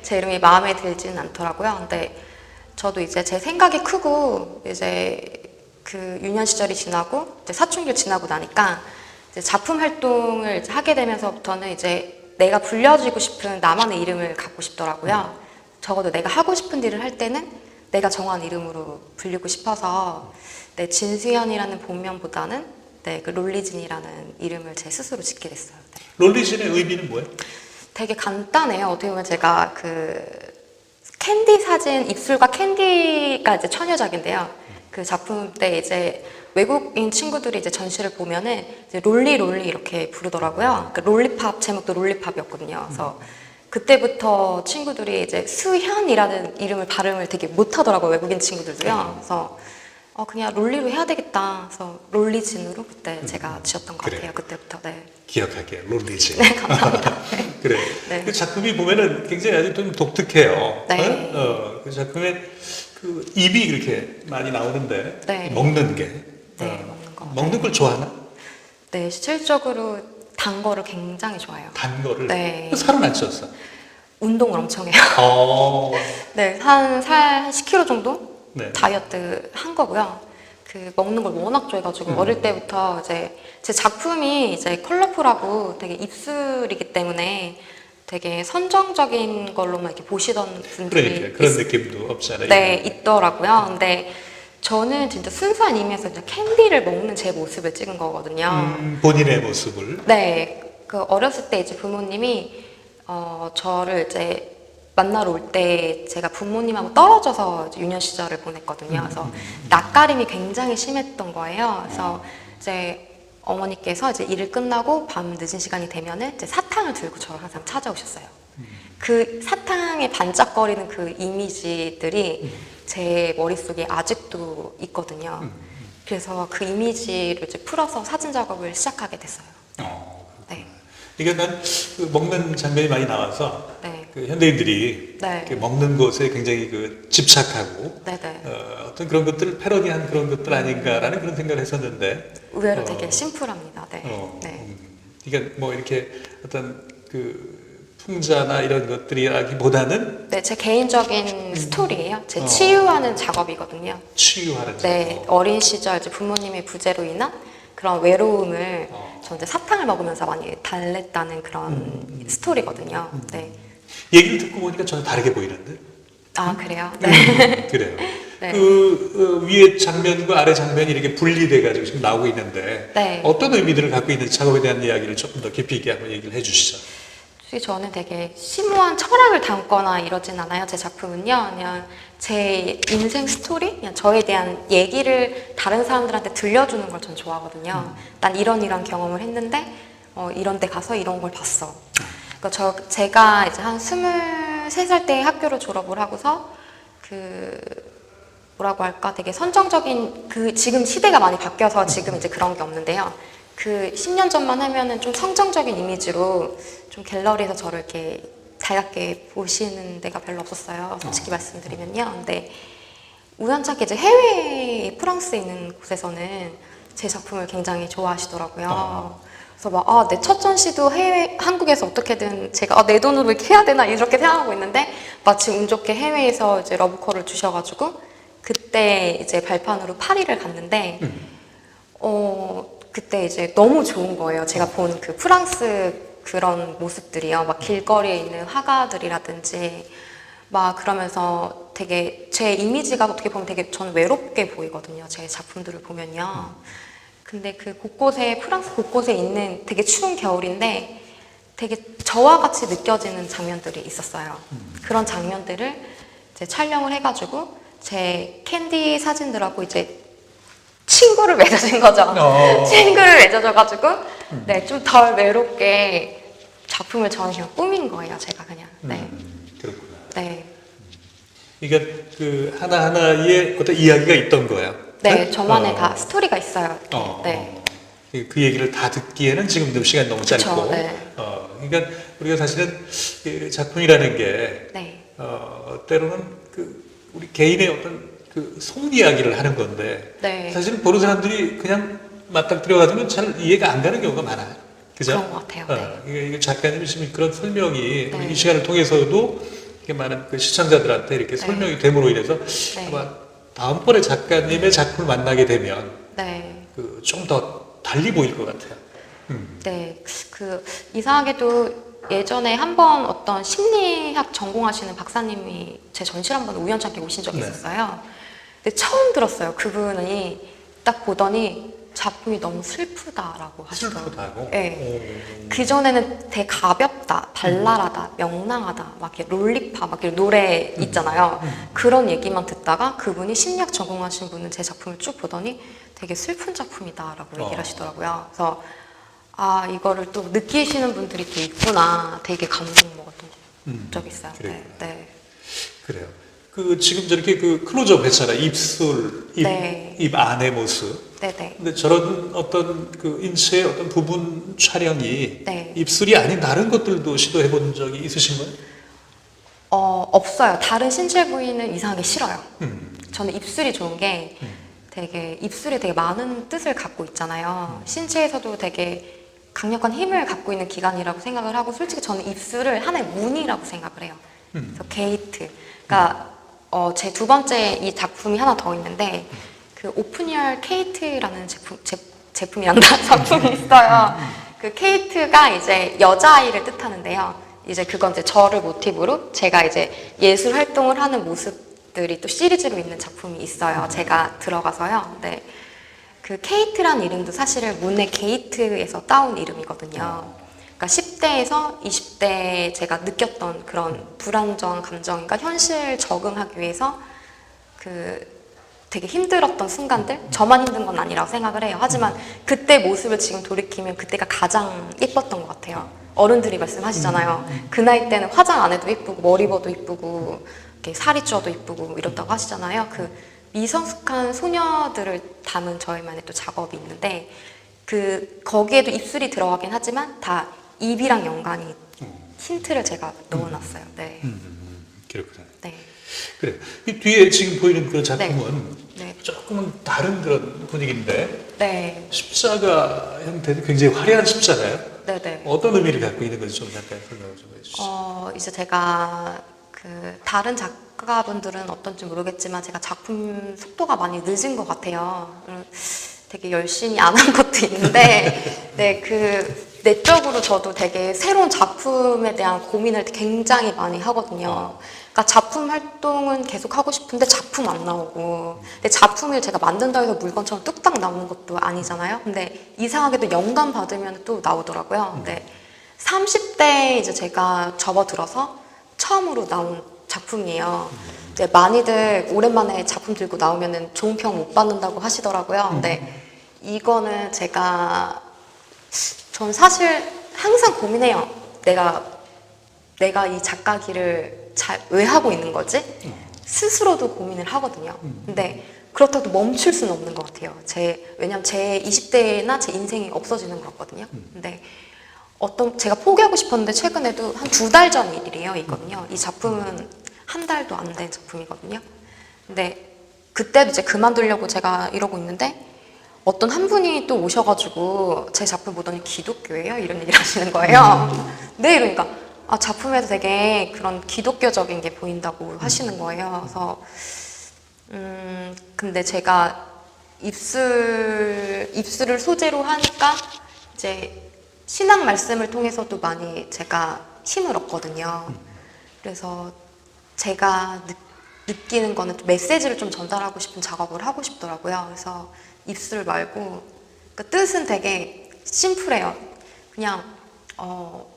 제 이름이 마음에 들지는 않더라고요. 근데 저도 이제 제 생각이 크고 이제 그 유년 시절이 지나고 이제 사춘기를 지나고 나니까 이제 작품 활동을 이제 하게 되면서부터는 이제 내가 불려지고 싶은 나만의 이름을 갖고 싶더라고요. 적어도 내가 하고 싶은 일을 할 때는 내가 정한 이름으로 불리고 싶어서 진수현이라는 본명보다는 그 롤리진이라는 이름을 제 스스로 짓게 됐어요. 네. 롤리진의 의미는 뭐예요? 되게 간단해요. 어떻게 보면 제가 캔디 사진, 입술과 캔디가 이제 처녀작인데요. 그 작품 때 이제 외국인 친구들이 이제 전시를 보면은 이제 롤리 이렇게 부르더라고요. 그러니까 롤리팝 제목도 롤리팝이었거든요. 그래서 그때부터 친구들이 이제 수현이라는 이름을 발음을 되게 못하더라고요. 외국인 친구들도요. 그래서 그냥 롤리로 해야 되겠다. 그래서 롤리진으로 그때 제가 지었던 것 같아요. 그때부터. 네. 기억할게요. 롤리진. 네, 감사합니다. 네. 그래. 네. 그 작품이 보면은 굉장히 아주 좀 독특해요. 네. 그 작품에 그 입이 이렇게 많이 나오는데 네. 먹는 게. 먹는 거. 먹는 걸 좋아하나? 네, 실질적으로 단 거를 굉장히 좋아해요. 단 거를? 네. 살은 안 쪘어? 운동을 엄청 해요. 네, 한 10kg 정도? 네. 다이어트 한 거고요. 먹는 걸 워낙 좋아해가지고 어릴 때부터 이제 제 작품이 이제 컬러풀하고 되게 입술이기 때문에 되게 선정적인 걸로만 이렇게 보시던 분들이 그런 느낌도 없지 않아요? 네, 있더라고요. 근데 저는 진짜 순수한 의미에서 그냥 캔디를 먹는 제 모습을 찍은 거거든요. 본인의 모습을? 네, 어렸을 때 이제 부모님이 저를 이제 만나러 올 때 제가 부모님하고 떨어져서 이제 유년 시절을 보냈거든요. 그래서 낯가림이 굉장히 심했던 거예요. 그래서 이제 어머니께서 이제 일을 끝나고 밤 늦은 시간이 되면은 이제 사탕 사탕을 들고 저를 항상 찾아오셨어요. 그 사탕에 반짝거리는 그 이미지들이 제 머릿속에 아직도 있거든요. 그래서 그 이미지를 이제 풀어서 사진 작업을 시작하게 됐어요. 네. 이게 난그 먹는 장면이 많이 나와서 네. 그 현대인들이 네. 그 먹는 것에 굉장히 그 집착하고 네네. 어떤 그런 것들을 패러디한 그런 것들 아닌가라는 그런 생각을 했었는데 의외로 되게 심플합니다. 네. 네. 그러니까 뭐 이렇게 어떤 그 풍자나 이런 것들이라기보다는 네, 제 개인적인 스토리예요. 제 치유하는 작업이거든요. 치유하는 네, 작업. 어린 시절 이제 부모님의 부재로 인한 그런 외로움을 저 이제 사탕을 먹으면서 많이 달랬다는 그런 스토리거든요. 네. 얘기를 듣고 보니까 전혀 다르게 보이는데. 아, 그래요? 네. 그래요. 네. 그 위에 장면과 아래 장면이 이렇게 분리돼 가지고 지금 나오고 있는데 네. 어떤 의미들을 갖고 있는 작업에 대한 이야기를 조금 더 깊이 있게 한번 얘기를 해주시죠. 솔직히 저는 되게 심오한 철학을 담거나 이러진 않아요. 제 작품은요. 그냥 제 인생 스토리? 그냥 저에 대한 얘기를 다른 사람들한테 들려주는 걸 전 좋아하거든요. 난 이런 경험을 했는데 이런 데 가서 이런 걸 봤어. 그러니까 제가 이제 한 23살 때 학교를 졸업을 하고서 뭐라고 할까? 되게 선정적인 지금 시대가 많이 바뀌어서 지금 이제 그런 게 없는데요. 그 10년 전만 하면은 좀 성정적인 이미지로 좀 갤러리에서 저를 이렇게 달갑게 보시는 데가 별로 없었어요. 솔직히 말씀드리면요. 근데 우연찮게 이제 해외 프랑스에 있는 곳에서는 제 작품을 굉장히 좋아하시더라고요. 그래서 막 내 첫 전시도 한국에서 어떻게든 제가 내 돈으로 이렇게 해야 되나 이렇게 생각하고 있는데 마치 운 좋게 해외에서 이제 러브콜을 주셔가지고 그때 이제 발판으로 파리를 갔는데 그때 이제 너무 좋은 거예요. 제가 본 그 프랑스 그런 모습들이요. 막 길거리에 있는 화가들이라든지 막 그러면서 되게 제 이미지가 어떻게 보면 되게 저는 외롭게 보이거든요. 제 작품들을 보면요. 근데 그 곳곳에 프랑스 곳곳에 있는 되게 추운 겨울인데 되게 저와 같이 느껴지는 장면들이 있었어요. 그런 장면들을 이제 촬영을 해가지고 제 캔디 사진들하고 이제 친구를 맺어준 거죠. 친구를 맺어줘가지고 네, 좀 덜 외롭게 작품을 저는 그냥 꾸민 거예요. 제가 그냥. 네. 그렇구나. 네. 그러니까 그 하나하나의 어떤 이야기가 있던 거예요. 네, 저만의 다 스토리가 있어요. 네. 그 얘기를 다 듣기에는 지금 너무 시간이 너무 짧고. 그쵸, 네. 그러니까 우리가 사실은 그 작품이라는 게 네. 때로는 그 우리 개인의 어떤 그 속 이야기를 하는 건데 네. 사실은 보는 사람들이 그냥 맞닥뜨려가지고 잘 이해가 안 가는 경우가 많아요. 그죠? 그런 것 같아요. 네. 이게 작가님이 지금 그런 설명이 네. 이 시간을 통해서도 이렇게 많은 그 시청자들한테 이렇게 설명이 됨으로 인해서 네. 아마 다음번에 작가님의 작품을 만나게 되면 네. 그 좀 더 달리 보일 것 같아요. 네. 이상하게도 예전에 한번 어떤 심리학 전공하시는 박사님이 제 전시를 한번 우연찮게 오신 적이 있었어요. 근데 처음 들었어요. 그분이 딱 보더니 작품이 너무 슬프다라고 하시더라고요. 슬프다고? 네. 그전에는 되게 가볍다, 발랄하다, 명랑하다, 막 이렇게 롤리파, 막 이렇게 노래 있잖아요. 그런 얘기만 듣다가 그분이 심리학 전공하신 분은 제 작품을 쭉 보더니 되게 슬픈 작품이다라고 얘기를 하시더라고요. 그래서 이거를 또 느끼시는 분들이 또 있구나. 되게 감동 먹었던 적이 있어요. 그래요. 네. 그래요. 그 지금 저렇게 그 클로즈업 했잖아요. 입술, 네. 입 안의 모습. 네네. 근데 저런 어떤 그 인체의 어떤 부분 촬영이 네. 입술이 아닌 다른 것들도 시도해 본 적이 있으신 거예요? 없어요. 다른 신체 부위는 이상하게 싫어요. 저는 입술이 좋은 게 되게 입술이 되게 많은 뜻을 갖고 있잖아요. 신체에서도 되게 강력한 힘을 갖고 있는 기관이라고 생각을 하고 솔직히 저는 입술을 하나의 문이라고 생각을 해요. 그래서 게이트. 그러니까 제 두 번째 이 작품이 하나 더 있는데 그 오픈 유어 케이트라는 제품이란다 작품이 있어요. 그 케이트가 이제 여자아이를 뜻하는데요. 이제 그건 이제 저를 모티브로 제가 이제 예술 활동을 하는 모습들이 또 시리즈로 있는 작품이 있어요. 제가 들어가서요. 근데 그 케이트란 이름도 사실은 문의 게이트에서 따온 이름이거든요. 그러니까 10대에서 20대 제가 느꼈던 그런 불안정한 감정인가 현실 적응하기 위해서 되게 힘들었던 순간들, 저만 힘든 건 아니라고 생각을 해요. 하지만 그때 모습을 지금 돌이키면 그때가 가장 예뻤던 것 같아요. 어른들이 말씀하시잖아요. 그 나이 때는 화장 안 해도 이쁘고 머리 입어도 이쁘고 이렇게 살이 쪄도 이쁘고 이렇다고 하시잖아요. 그 미성숙한 소녀들을 담은 저희만의 또 작업이 있는데 거기에도 입술이 들어가긴 하지만 다 입이랑 연관이 힌트를 제가 넣어놨어요. 네. 그렇구나. 네. 그래. 이 뒤에 지금 보이는 그 작품은 네. 조금은 다른 그런 분위기인데 네. 십자가 형태도 굉장히 화려한 십자가예요. 네네. 어떤 의미를 갖고 있는 건지 좀 잠깐 설명을 좀 해주시죠. 이제 제가 다른 작가분들은 어떤지 모르겠지만 제가 작품 속도가 많이 늦은 것 같아요. 되게 열심히 안 한 것도 있는데, 네, 내적으로 저도 되게 새로운 작품에 대한 고민을 굉장히 많이 하거든요. 그러니까 작품 활동은 계속 하고 싶은데 작품 안 나오고, 근데 작품을 제가 만든다 해서 물건처럼 뚝딱 나오는 것도 아니잖아요. 근데 이상하게도 영감 받으면 또 나오더라고요. 근데 30대 이제 제가 접어들어서 처음으로 나온 작품이에요. 이제 많이들 오랜만에 작품 들고 나오면은 좋은 평 못 받는다고 하시더라고요. 근데 이거는 전 사실 항상 고민해요. 내가 이 작가 길을 왜 하고 있는 거지? 스스로도 고민을 하거든요. 근데 그렇다고 멈출 수는 없는 것 같아요. 왜냐면 제 20대나 제 인생이 없어지는 것 같거든요. 근데 제가 포기하고 싶었는데 최근에도 한 2달 전 일이에요. 이거든요. 이 작품은 한 달도 안 된 작품이거든요. 근데 그때도 이제 그만두려고 제가 이러고 있는데 어떤 한 분이 또 오셔가지고 제 작품 보더니 기독교예요? 이런 얘기를 하시는 거예요. 네, 이러니까 작품에도 되게 그런 기독교적인 게 보인다고 하시는 거예요. 그래서 근데 제가 입술을 소재로 하니까 이제 신앙 말씀을 통해서도 많이 제가 힘을 얻거든요. 그래서 제가 느끼는 거는 메시지를 좀 전달하고 싶은 작업을 하고 싶더라고요. 그래서 입술 말고 그 뜻은 되게 심플해요. 그냥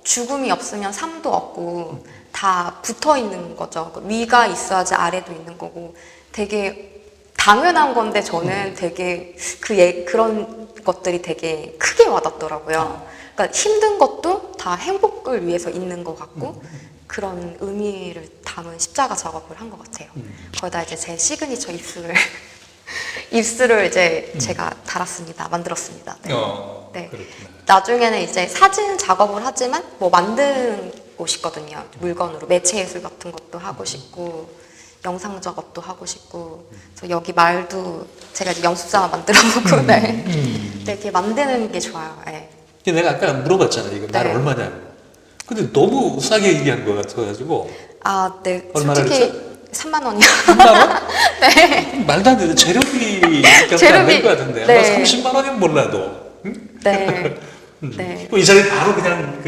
죽음이 없으면 삶도 없고 다 붙어 있는 거죠. 위가 있어야지 아래도 있는 거고 되게 당연한 건데 저는 되게 그런 것들이 되게 크게 와닿더라고요. 그러니까 힘든 것도 다 행복을 위해서 있는 것 같고 그런 의미를 담은 십자가 작업을 한 것 같아요. 거기다 이제 제 시그니처 입술을 이제 제가 만들었습니다. 네. 네. 그렇구나. 나중에는 이제 사진 작업을 하지만 뭐 만드고 싶거든요. 물건으로 매체 예술 같은 것도 하고 싶고 영상 작업도 하고 싶고 그래서 여기 말도 제가 이제 연습사 만들어보고 네. 이렇게 만드는 게 좋아요. 네. 내가 아까 물어봤잖아. 이거 날 얼마냐고. 근데 너무 싸게 얘기한 거 같아가지고. 네. 얼마나 솔직히 그랬죠? 3만 원이요. 3만 원? 네. 말도 안 되는데 재료비 안될 것 같은데. 네. 아마 30만 원이면 몰라도. 응? 네. 네. 이 자리에 바로 그냥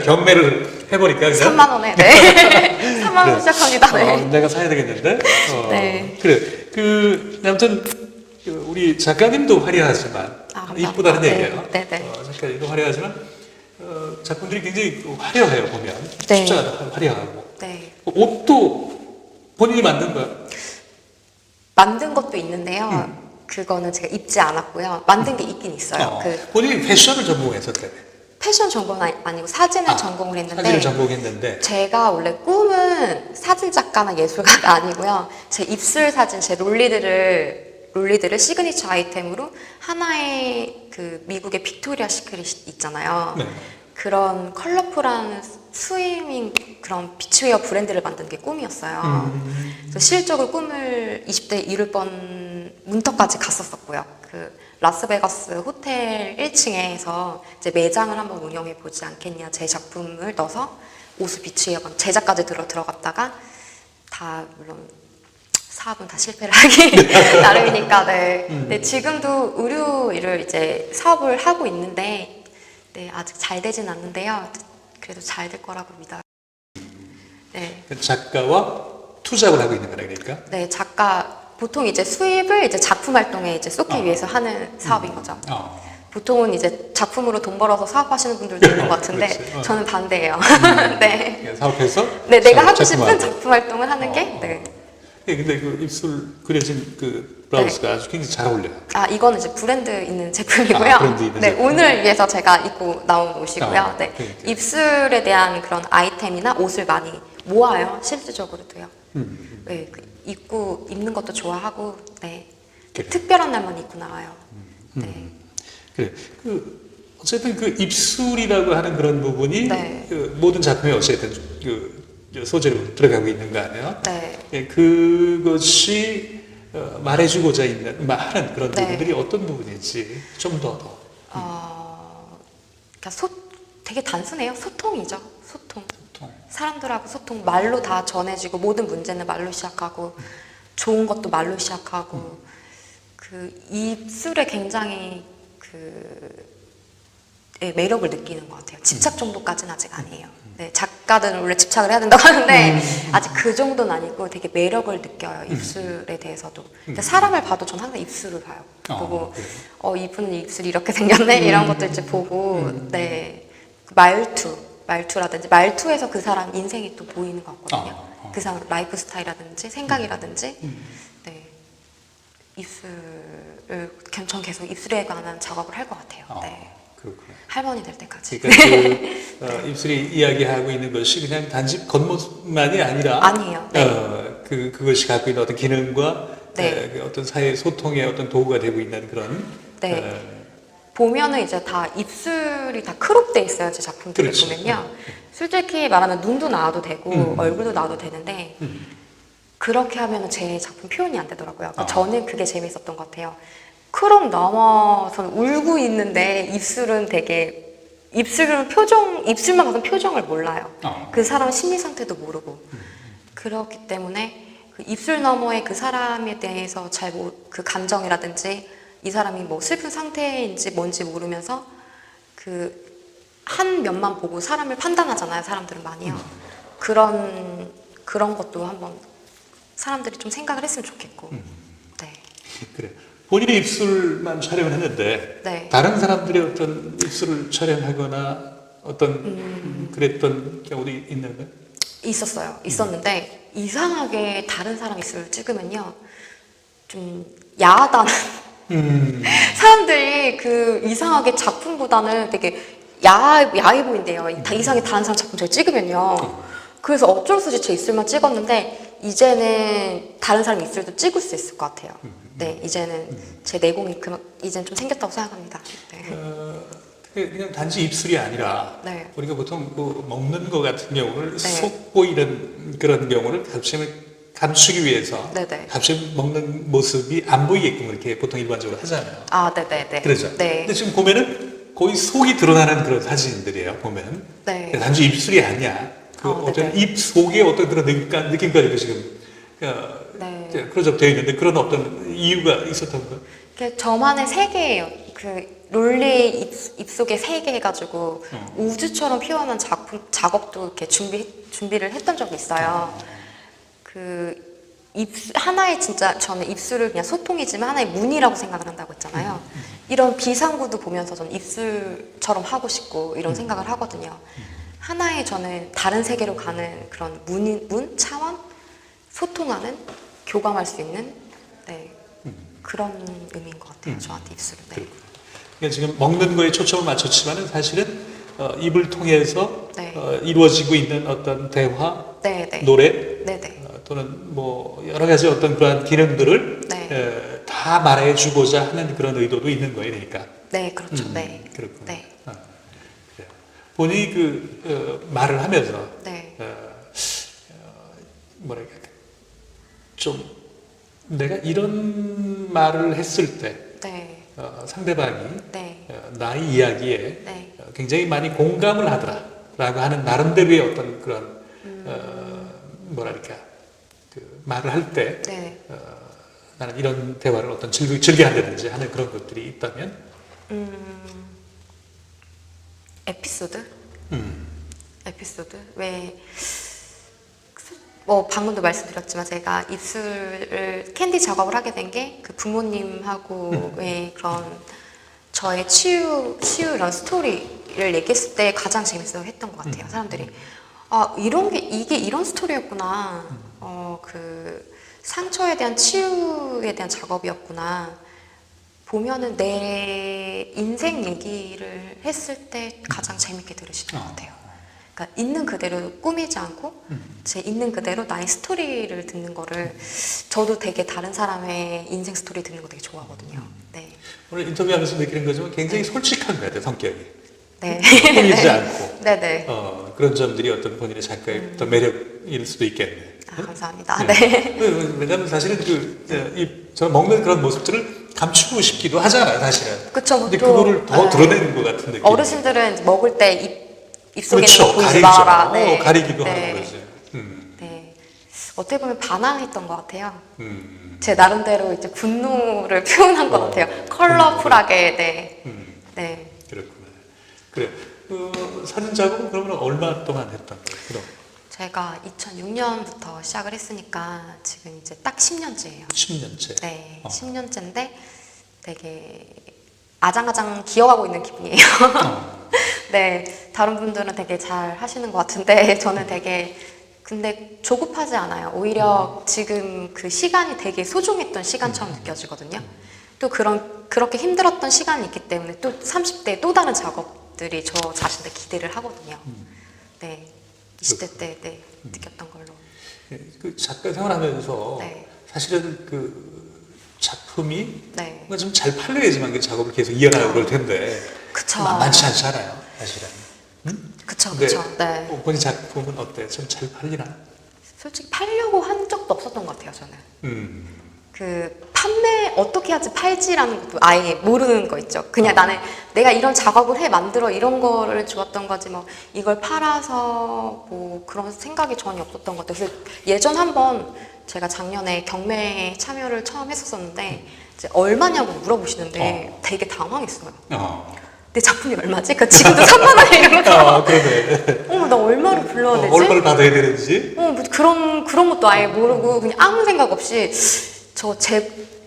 경매를 해버릴까 그냥? 3만 원에. 네. 3만 원 시작합니다. 네. 내가 사야 되겠는데. 네. 그래. 아무튼 우리 작가님도 화려하지만 이쁘다는 얘기예요. 네. 네. 작가님도 화려하지만 작품들이 굉장히 화려해요 보면. 네. 십자가 화려하고. 네. 옷도 본인이 만든 거야? 만든 것도 있는데요. 그거는 제가 입지 않았고요. 만든 게 있긴 있어요. 본인이 패션을 전공했었대. 패션 전공은 아니고 사진을 전공을 했는데. 사진을 전공했는데. 제가 원래 꿈은 사진 작가나 예술가가 아니고요. 제 입술 사진, 제 롤리들을 시그니처 아이템으로 하나의 미국의 빅토리아 시크릿 있잖아요. 네. 그런 컬러풀한 스위밍 그런 비치웨어 브랜드를 만드는 게 꿈이었어요. 그래서 실적으로 꿈을 20대에 이룰 뻔 문턱까지 갔었었고요. 라스베가스 호텔 1층에서 이제 매장을 한번 운영해 보지 않겠냐. 제 작품을 넣어서 오수 비치웨어 제작까지 들어갔다가 다 물론 사업은 다 실패를 하기 나름이니까 네. 근데 지금도 의류 일을 이제 사업을 하고 있는데 네, 아직 잘 되진 않는데요. 그래도 잘 될 거라고 믿어요. 네. 작가와 투잡을 하고 있는 거라 그러니까? 네, 보통 이제 수입을 이제 작품 활동에 이제 쏟기 위해서 하는 사업인 거죠. 보통은 이제 작품으로 돈 벌어서 사업하시는 분들도 있는 것 같은데 저는 반대예요. 네. 사업해서? 네, 내가 하고 싶은 작품 활동을 하는 게 네. 근데 그 입술 그려진 그 블라우스가 아주 굉장히 잘 어울려요. 아, 이거는 이제 브랜드 있는 제품이고요. 아, 브랜드 있는 네, 제품. 오늘 위해서 제가 입고 나온 옷이고요. 아, 네, 그러니까요. 입술에 대한 그런 아이템이나 옷을 많이 모아요. 실질적으로도요. 네, 입는 것도 좋아하고, 네, 그래. 특별한 날만 입고 나와요. 네. 그래. 어쨌든 그 입술이라고 하는 그런 부분이 네. 그 모든 작품에 어쨌든 그 소재로 들어가고 있는 거 아니에요? 네. 예, 그것이 말해주고자 하는 그런 네. 부분들이 어떤 부분인지 좀 더. 그러니까 되게 단순해요. 소통이죠. 소통. 사람들하고 소통, 말로 다 전해지고 모든 문제는 말로 시작하고 좋은 것도 말로 시작하고 그 입술에 굉장히 매력을 느끼는 것 같아요. 집착 정도까지는 아직 아니에요. 네, 작가들은 원래 집착을 해야 된다고 하는데 아직 그 정도는 아니고 되게 매력을 느껴요. 입술에 대해서도. 그러니까 사람을 봐도 전 항상 입술을 봐요. 보고 이분은 입술이 이렇게 생겼네 이런 것도 이제 보고 네, 말투라든지 말투에서 그 사람 인생이 또 보이는 것 같거든요. 그 사람 라이프 스타일이라든지 생각이라든지 네, 입술을 전 계속 입술에 관한 작업을 할 것 같아요. 네. 그렇구나. 할머니 될 때까지. 그러니까 입술이 이야기하고 있는 것이 그냥 단지 겉모습만이 아니라 아니에요. 네. 그것이 갖고 있는 어떤 기능과 네. 그 어떤 사회 소통의 어떤 도구가 되고 있는 그런 네. 보면은 이제 다 입술이 다 크롭돼 있어요. 제 작품들을 그렇지. 보면요. 솔직히 말하면 눈도 나와도 되고 얼굴도 나와도 되는데 그렇게 하면 제 작품 표현이 안 되더라고요. 그러니까 저는 그게 재밌었던 것 같아요. 크롭 넘어서는 울고 있는데 입술은 되게 입술만 봐서 표정을 몰라요. 그 사람 심리 상태도 모르고 그렇기 때문에 그 입술 너머의 그 사람에 대해서 그 감정이라든지 이 사람이 뭐 슬픈 상태인지 뭔지 모르면서 그 한 면만 보고 사람을 판단하잖아요. 사람들은 많이요. 그런 것도 한번 사람들이 좀 생각을 했으면 좋겠고. 네. 그래. 본인의 입술만 촬영을 했는데 네. 다른 사람들의 어떤 입술을 촬영하거나 어떤 그랬던 경우도 있나요? 있었어요. 있었는데 이상하게 다른 사람 입술을 찍으면요 좀 야하다는 사람들이 그 이상하게 작품보다는 되게 야해 보인대요. 이상하게 다른 사람 작품 제가 찍으면요. 그래서 어쩔 수 없이 제 입술만 찍었는데 이제는 다른 사람 입술도 찍을 수 있을 것 같아요. 네, 이제는 제 내공이 이제는 좀 생겼다고 생각합니다. 네. 그냥 단지 입술이 아니라 네. 우리가 보통 뭐 먹는 것 같은 경우를 네. 속 보이는 그런 경우를 감추기 위해서 네네. 갑자기 먹는 모습이 안 보이게끔 이렇게 보통 일반적으로 하잖아요. 아, 네네네. 그렇죠. 네. 근데 지금 보면은 거의 속이 드러나는 그런 사진들이에요. 보면 네. 단지 입술이 아니야. 그 어떤 입 속에 어떤 그런 느낌까지도 지금 네. 클로즈업 되어 있는데 그런 어떤 이유가 있었던 거예요? 그 저만의 세계예요. 그 롤리 입속에 세계 해가지고 우주처럼 표현한 작업도 이렇게 준비를 했던 적이 있어요. 하나의 진짜 저는 입술을 그냥 소통이지만 하나의 문이라고 생각을 한다고 했잖아요. 이런 비상구도 보면서 저는 입술처럼 하고 싶고 이런 생각을 하거든요. 하나의 저는 다른 세계로 가는 그런 문 차원 소통하는 교감할 수 있는 네, 그런 의미인 것 같아요. 저한테 입술은. 네. 그러니까 지금 먹는 거에 초점을 맞췄지만은 사실은 입을 통해서 네. 이루어지고 있는 어떤 대화, 네, 네. 노래, 네네. 또는 뭐 여러 가지 어떤 그러한 기능들을 네. 다 말해주고자 하는 그런 의도도 있는 거예요, 그러니까. 네, 그렇죠. 네. 그렇군요. 네. 그래요. 본인이 말을 하면서 네. 뭐랄까 좀 내가 이런 말을 했을 때 네. 상대방이 네. 나의 이야기에 네. 굉장히 많이 공감을 하더라라고 하는 나름대로의 어떤 그런 뭐랄까 그 말을 할 때 네. 나는 이런 대화를 어떤 즐겨한다든지 하는 그런 것들이 있다면 에피소드? 에피소드? 왜 방금도 말씀드렸지만 제가 입술을 캔디 작업을 하게 된 게 그 부모님하고의 그런 저의 치유 이런 스토리를 얘기했을 때 가장 재밌어 했던 것 같아요. 사람들이 이게 이런 스토리였구나. 상처에 대한 치유에 대한 작업이었구나. 보면은 내 인생 얘기를 했을 때 가장 재밌게 들으시는 것 같아요. 그러니까 있는 그대로 꾸미지 않고 제 있는 그대로 나의 스토리를 듣는 거를 저도 되게 다른 사람의 인생 스토리 듣는 거 되게 좋아하거든요. 네. 오늘 인터뷰하면서 느끼는 거지만 굉장히 솔직한 것 같아요, 성격이. 네. 꾸미지 않고. 네네. 그런 점들이 어떤 본인의 작가의 어떤 매력일 수도 있겠네요. 아, 감사합니다. 네. 왜냐하면 사실은 저는 먹는 그런 모습들을 감추고 싶기도 하잖아요, 사실은. 그쵸. 근데 또, 그거를 더 드러내는 것 같은 느낌. 어르신들은 먹을 때 입속에 그렇죠. 있는 거 보이지 가리죠. 마라. 네. 가리기도 네. 하는 거지. 네. 어떻게 보면 반항했던 것 같아요. 제 나름대로 이제 분노를 표현한 것 같아요. 컬러풀하게. 네. 네. 그렇구나. 그래. 사진 작업은 그러면 얼마 동안 했던 거예요? 그럼 제가 2006년부터 시작을 했으니까 지금 이제 딱 10년째예요. 10년째. 네, 10년째인데 되게 아장아장 기어가고 있는 기분이에요. 네, 다른 분들은 되게 잘 하시는 것 같은데 저는 되게 근데 조급하지 않아요. 오히려 지금 그 시간이 되게 소중했던 시간처럼 느껴지거든요. 또 그렇게 힘들었던 시간이 있기 때문에 또 30대에 또 다른 작업들이 저 자신을 기대를 하거든요. 네, 20대 때 네, 느꼈던 걸로. 그 작가 생활하면서 네. 사실은 그 작품이 네. 뭔가 좀 잘 팔려야지만 그 작업을 계속 이어나가고 그럴 텐데 그쵸. 만만치 않잖아요, 사실은. 그쵸, 근데 그쵸. 네. 본인 작품은 어때요? 좀 잘 팔리나? 솔직히 팔려고 한 적도 없었던 것 같아요, 저는. 음. 그 판매 어떻게 하지 팔지라는 것도 아예 모르는 거 있죠. 그냥 나는 내가 이런 작업을 해 만들어 이런 거를 좋았던 거지 뭐 이걸 팔아서 뭐 그런 생각이 전혀 없었던 것 같아요. 그래서 예전 한번 제가 작년에 경매에 참여를 처음 했었었는데 이제 얼마냐고 물어보시는데 되게 당황했어요. 내 작품이 얼마지? 그러니까 지금도 3만 원에 이런 거. 그러네. 나 얼마를 불러야 되지? 얼마를 받아야 되는지? 뭐 그런 것도 아예 모르고 그냥 아무 생각 없이 저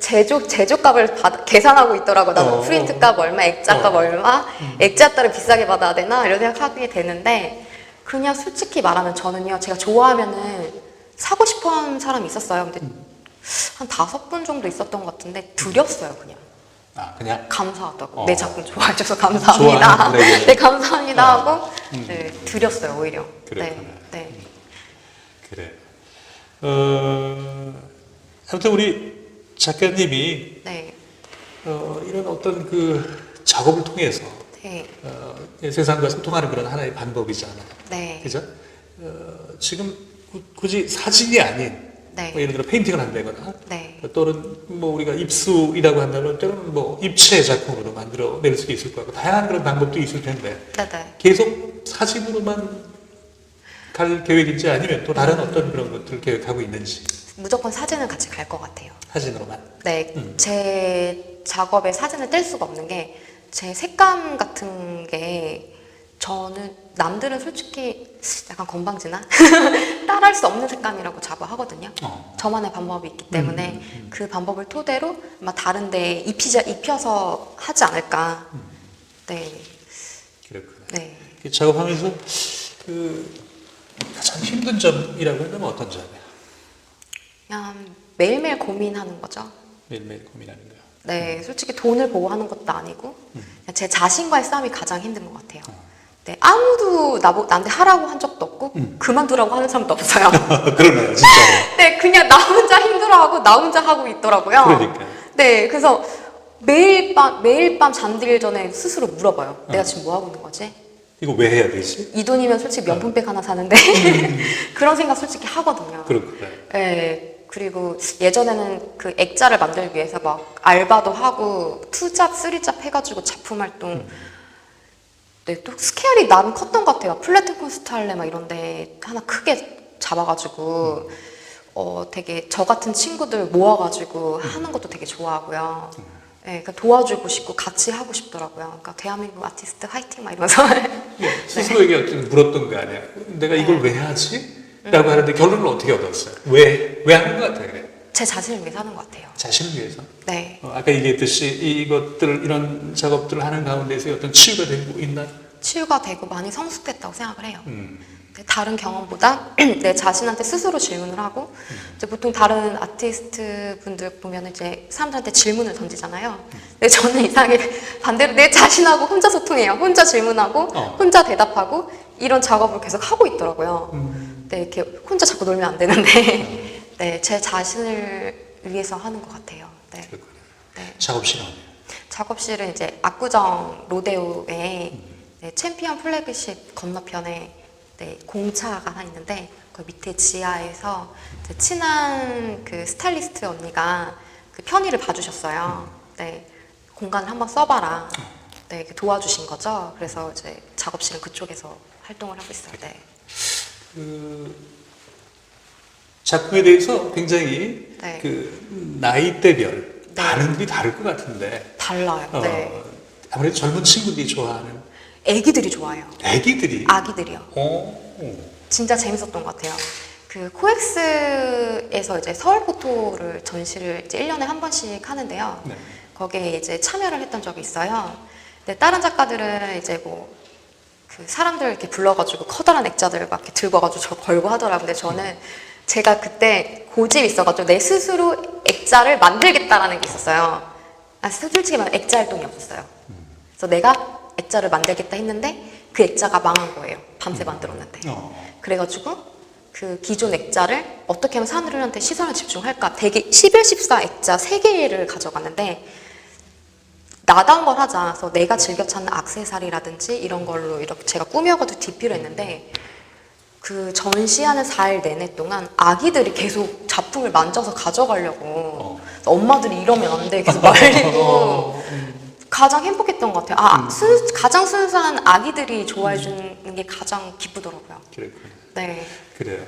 제조값을 계산하고 있더라고요. 나도 프린트값 얼마, 액자값 얼마, 액자 따라 비싸게 받아야 되나 이런 생각하게 되는데 그냥 솔직히 말하면 저는요 제가 좋아하면은 사고 싶어하는 사람이 있었어요. 근데 한 5분 정도 있었던 것 같은데 두렸어요 그냥. 그냥 감사하다고 내 작품 좋아해 줘서 감사합니다. 네 감사합니다 하고 네, 드렸어요 오히려. 그랬구나. 네. 그래. 아무튼 우리 작가님이 네. 이런 어떤 그 작업을 통해서 네. 세상과 소통하는 그런 하나의 방법이잖아요. 네. 그죠? 지금 굳이 사진이 아닌 네. 뭐 예를 들어 페인팅을 한다거나 네. 또는 뭐 우리가 입수이라고 한다면 때로는 뭐 입체 작품으로 만들어낼 수도 있을 거고 다양한 그런 방법도 있을 텐데 네네. 계속 사진으로만 갈 계획인지 아니면 또 다른 어떤 그런 것들을 계획하고 있는지. 무조건 사진은 같이 갈 것 같아요. 사진으로만. 네, 제 작업에 사진을 뗄 수가 없는 게 제 색감 같은 게 저는 남들은 솔직히 약간 건방지나 따라할 수 없는 색감이라고 자부하거든요. 저만의 방법이 있기 때문에 그 방법을 토대로 아마 다른데 입혀서 하지 않을까. 네. 그렇구나. 네. 작업하면서 그 가장 힘든 점이라고 한다면 어떤 점이야? 그냥 매일매일 고민하는 거죠. 매일매일 고민하는 거야. 네, 솔직히 돈을 보고 하는 것도 아니고 그냥 제 자신과의 싸움이 가장 힘든 것 같아요. 네, 아무도 나한테 하라고 한 적도 없고 그만두라고 하는 사람도 없어요. 그러네요, 진짜로. 네, 그냥 나 혼자 힘들어하고 나 혼자 하고 있더라고요. 그러니까. 네, 그래서 매일 밤 잠들기 전에 스스로 물어봐요. 내가 지금 뭐 하고 있는 거지? 이거 왜 해야 되지? 이 돈이면 솔직히 명품백 하나 사는데 그런 생각 솔직히 하거든요. 그렇구나. 네. 그리고 예전에는 그 액자를 만들기 위해서 막 알바도 하고 2잡, 3잡 해가지고 작품 활동 네, 또 스케일이 나는 컸던 것 같아요. 플래툰 콘서트 할래 막 이런데 하나 크게 잡아가지고 되게 저 같은 친구들 모아가지고 하는 것도 되게 좋아하고요. 네, 그러니까 도와주고 싶고 같이 하고 싶더라고요. 그러니까 대한민국 아티스트 화이팅 막 이러면서 스스로에게 어떤 물었던 거 아니야? 내가 이걸 왜 하지? 라고 하는데 결론을 어떻게 얻었어요? 왜 하는 것 같아요? 그래? 제 자신을 위해서 하는 것 같아요. 자신을 위해서? 네. 아까 얘기했듯이 이런 작업들을 하는 가운데서 어떤 치유가 되고 있나? 치유가 되고 많이 성숙됐다고 생각을 해요. 다른 경험보다 내 자신한테 스스로 질문을 하고 이제 보통 다른 아티스트 분들 보면 이제 사람들한테 질문을 던지잖아요. 근데 저는 이상하게 반대로 내 자신하고 혼자 소통해요. 혼자 질문하고 혼자 대답하고 이런 작업을 계속 하고 있더라고요. 네, 이렇게 혼자 자꾸 놀면 안 되는데 네, 제 자신을 위해서 하는 것 같아요. 네. 네. 작업실은? 작업실은 이제 압구정 로데오에 네, 챔피언 플래그십 건너편에 네, 공차가 하나 있는데 그 밑에 지하에서 제 친한 그 스타일리스트 언니가 그 편의를 봐주셨어요. 네, 공간을 한번 써봐라. 네, 도와주신 거죠. 그래서 이제 작업실은 그쪽에서 활동을 하고 있어요. 네. 그 작품에 대해서 굉장히 네. 그 나이대별 네. 반응이 다를 것 같은데 달라요. 네. 아무래도 젊은 친구들이 좋아하는 애기들이 좋아해요. 애기들이? 아기들이요. 오. 진짜 재밌었던 것 같아요. 그 코엑스에서 이제 서울 포토를 전시를 이제 1년에 한 번씩 하는데요. 네. 거기에 이제 참여를 했던 적이 있어요. 근데 다른 작가들은 이제 뭐 그 사람들 이렇게 불러가지고 커다란 액자들 막 이렇게 들고 와가지고 저 걸고 하더라고요. 근데 저는 제가 그때 고집이 있어가지고 내 스스로 액자를 만들겠다라는 게 있었어요. 솔직히 말하면 액자 활동이 없었어요. 그래서 내가 액자를 만들겠다 했는데 그 액자가 망한 거예요. 밤새 만들었는데. 그래가지고 그 기존 액자를 어떻게 하면 사람들한테 시선을 집중할까 되게 1114 액자 3개를 가져갔는데 나다운 걸 하자. 그래서 내가 즐겨 찾는 액세서리라든지 이런 걸로 이렇게 제가 꾸며가지고 DP를 했는데 그 전시하는 4일 내내 동안 아기들이 계속 작품을 만져서 가져가려고 엄마들이 이러면 안 돼 계속 말리고 가장 행복했던 것 같아요. 가장 순수한 아기들이 좋아해 주는 게 가장 기쁘더라고요. 그랬군요. 네. 그래요.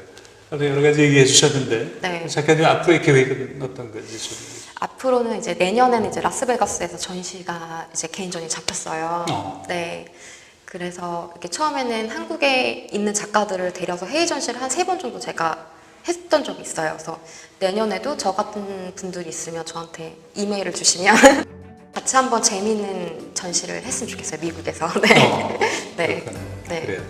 여러 가지 얘기해 주셨는데 네. 작가님 앞으로의 계획은 어떤 건지 좀. 앞으로는 이제 내년에는 이제 라스베가스에서 전시가 이제 개인전이 잡혔어요. 네. 그래서 이렇게 처음에는 한국에 있는 작가들을 데려서 해외 전시를 한 3번 정도 제가 했던 적이 있어요. 그래서 내년에도 저 같은 분들이 있으면 저한테 이메일을 주시면 같이 한번 재미있는 전시를 했으면 좋겠어요. 미국에서. 네. 네. 네. 그래요.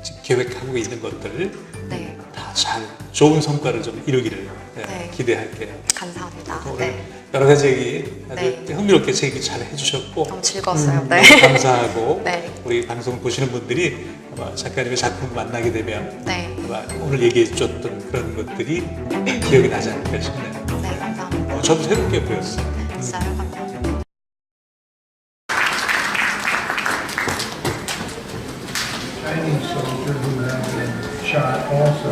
지금 계획하고 있는 것들 네. 다 잘 좋은 성과를 좀 이루기를 네. 기대할게요. 감사합니다. 오늘 네. 여러 가지 얘기 아주 네. 흥미롭게 제 얘기 잘 해주셨고 너무 즐거웠어요. 네. 너무 감사하고 네. 우리 방송 보시는 분들이 아마 작가님의 작품 만나게 되면 네. 아마 오늘 얘기해 주셨던 그런 것들이 기억이 나지 않을까 싶네요. 네, 감사합니다. 저도 새롭게 보였어요. 진짜요? 감사합니다. Chinese soldier who had been shot also,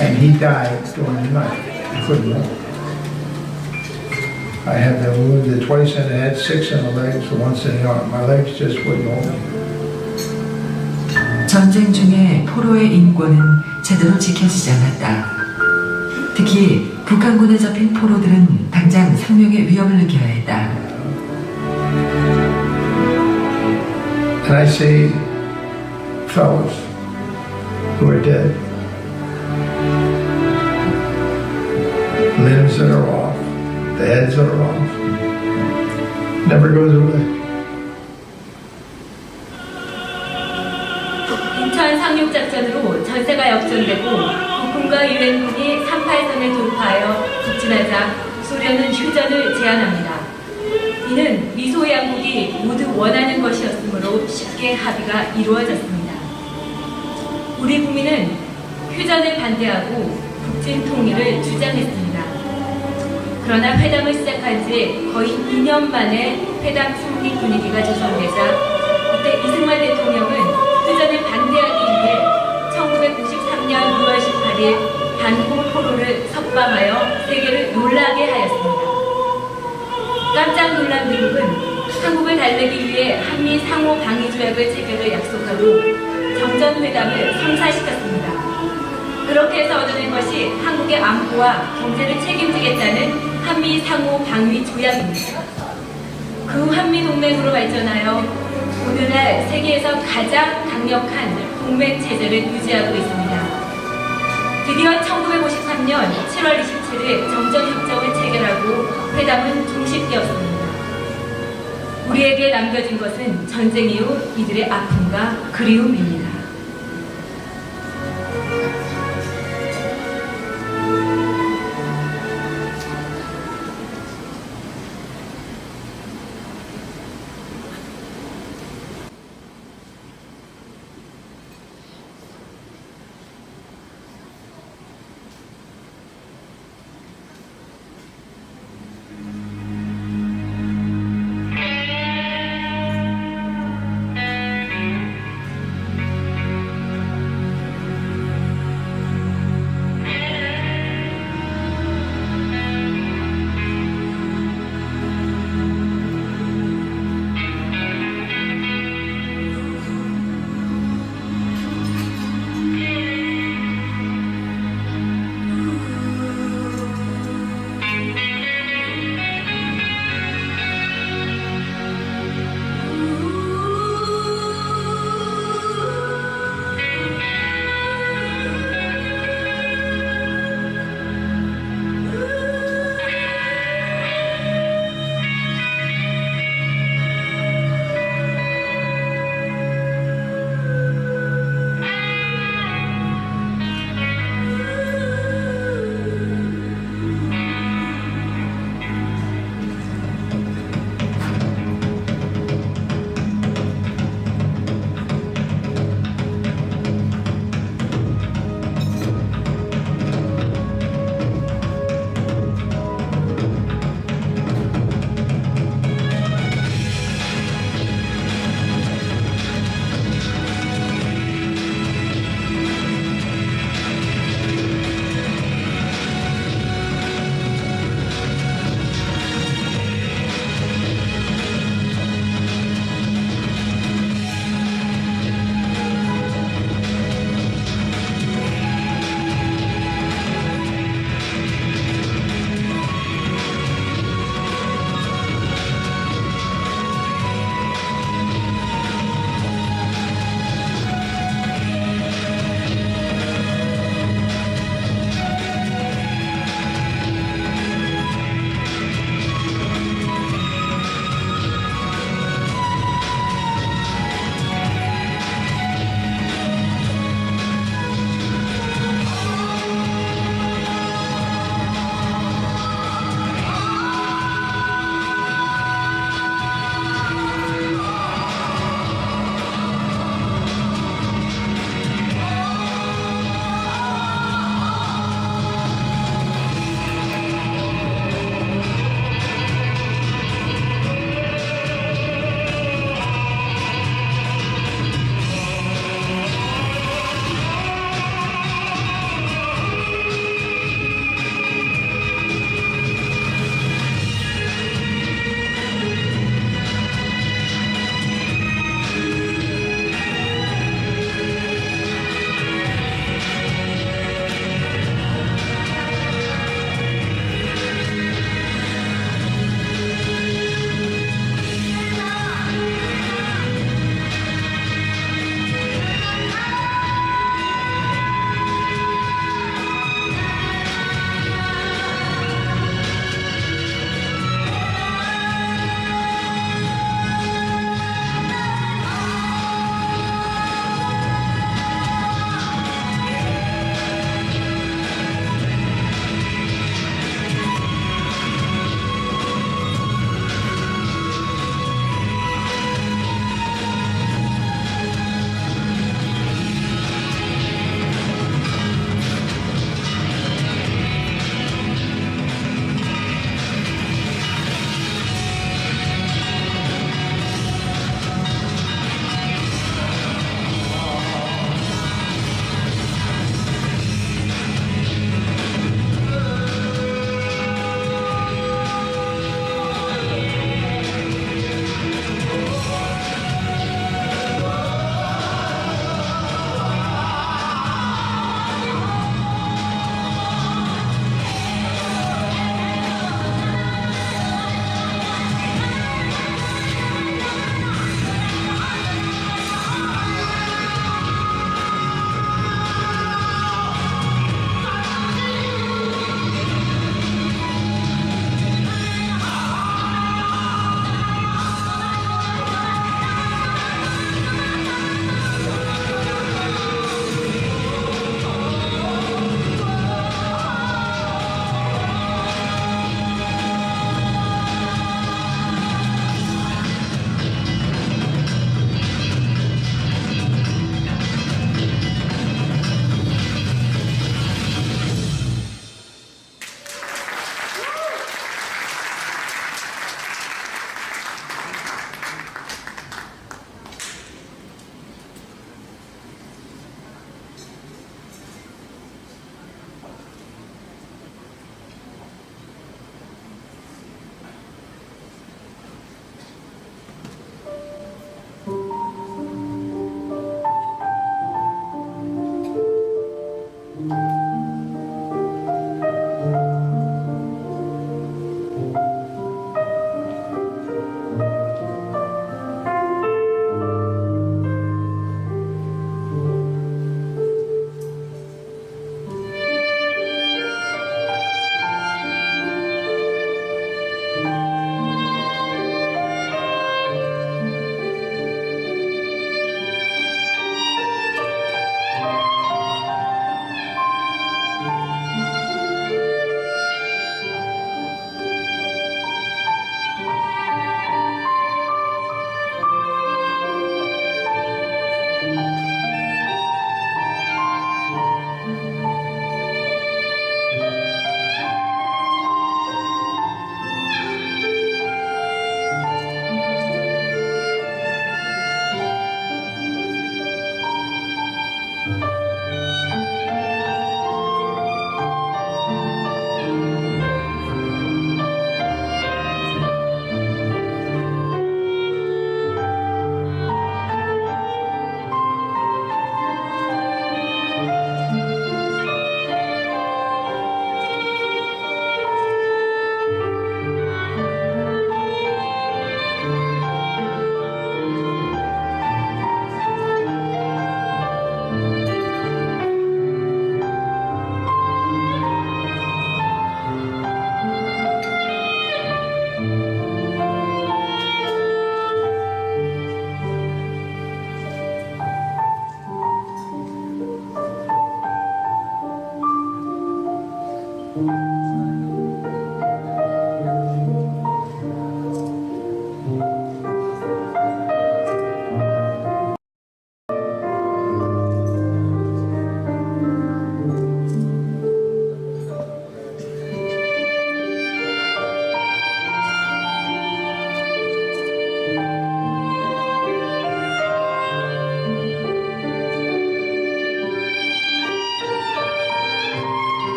and he died during the night. He couldn't walk. I had been wounded twice in the head, 6 in the legs, once in the arm. My legs just wouldn't hold me. 전쟁 중에 포로의 인권은 제대로 지켜지지 않았다. 특히 북한군에 잡힌 포로들은 당장 생명의 위협을 느껴야 했다. And I see fellows who are dead, limbs that are off, the heads that are off, never goes away. 인천 상륙작전으로 전세가 역전되고 국군과 유엔군이 38선을 돌파하여 북진하자 소련은 휴전을 제안합니다. 이는 미소 양국이 모두 원하는 것이었으므로 쉽게 합의가 이루어졌습니다. 우리 국민은 휴전을 반대하고 북진 통일을 주장했습니다. 그러나 회담을 시작한 지 거의 2년 만에 회담 승리 분위기가 조성되자 이때 이승만 대통령은 휴전을 반대하기 위해 1993년 6월 18일 반공 포로를 석방하여 세계를 놀라게 하였습니다. 깜짝 놀란 미국은 한국을 달래기 위해 한미 상호 방위 조약을 체결을 약속하고 정전회담을 성사시켰습니다. 그렇게 해서 얻어낸 것이 한국의 안보와 경제를 책임지겠다는 한미 상호 방위 조약입니다. 그 한미 동맹으로 발전하여 오늘날 세계에서 가장 강력한 동맹 체제를 유지하고 있습니다. 드디어 1953년 7월 27일 정전협정을 체결하고 회담은 종식되었습니다. 우리에게 그들에게 남겨진 것은 전쟁 이후 이들의 아픔과 그리움입니다.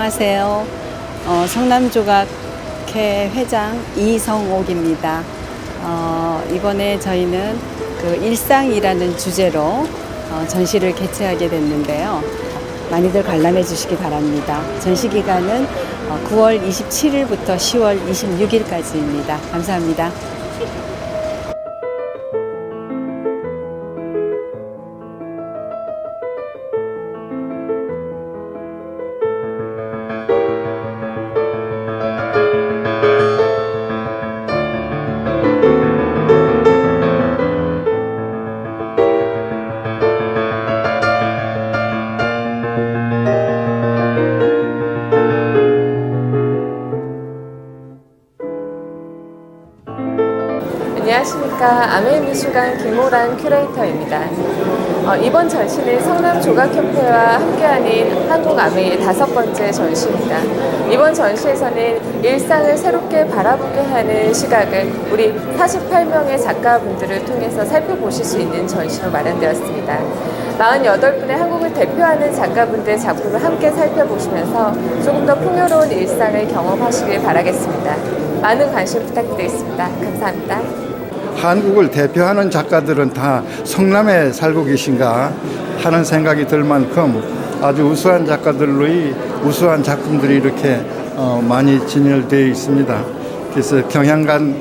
안녕하세요. 성남조각회 회장 이성옥입니다. 이번에 저희는 그 일상이라는 주제로 전시를 개최하게 됐는데요. 많이들 관람해 주시기 바랍니다. 전시 기간은 9월 27일부터 10월 26일까지입니다. 감사합니다. 안녕하십니까. 아메미술관 김호란 큐레이터입니다. 이번 전시는 성남조각협회와 함께하는 한국아메의 5번째 전시입니다. 이번 전시에서는 일상을 새롭게 바라보게 하는 시각을 우리 48명의 작가분들을 통해서 살펴보실 수 있는 전시로 마련되었습니다. 48분의 한국을 대표하는 작가분들의 작품을 함께 살펴보시면서 조금 더 풍요로운 일상을 경험하시길 바라겠습니다. 많은 관심 부탁드리겠습니다. 감사합니다. 한국을 대표하는 작가들은 다 성남에 살고 계신가 하는 생각이 들 만큼 아주 우수한 작가들의 우수한 작품들이 이렇게 많이 진열되어 있습니다. 그래서 경향 간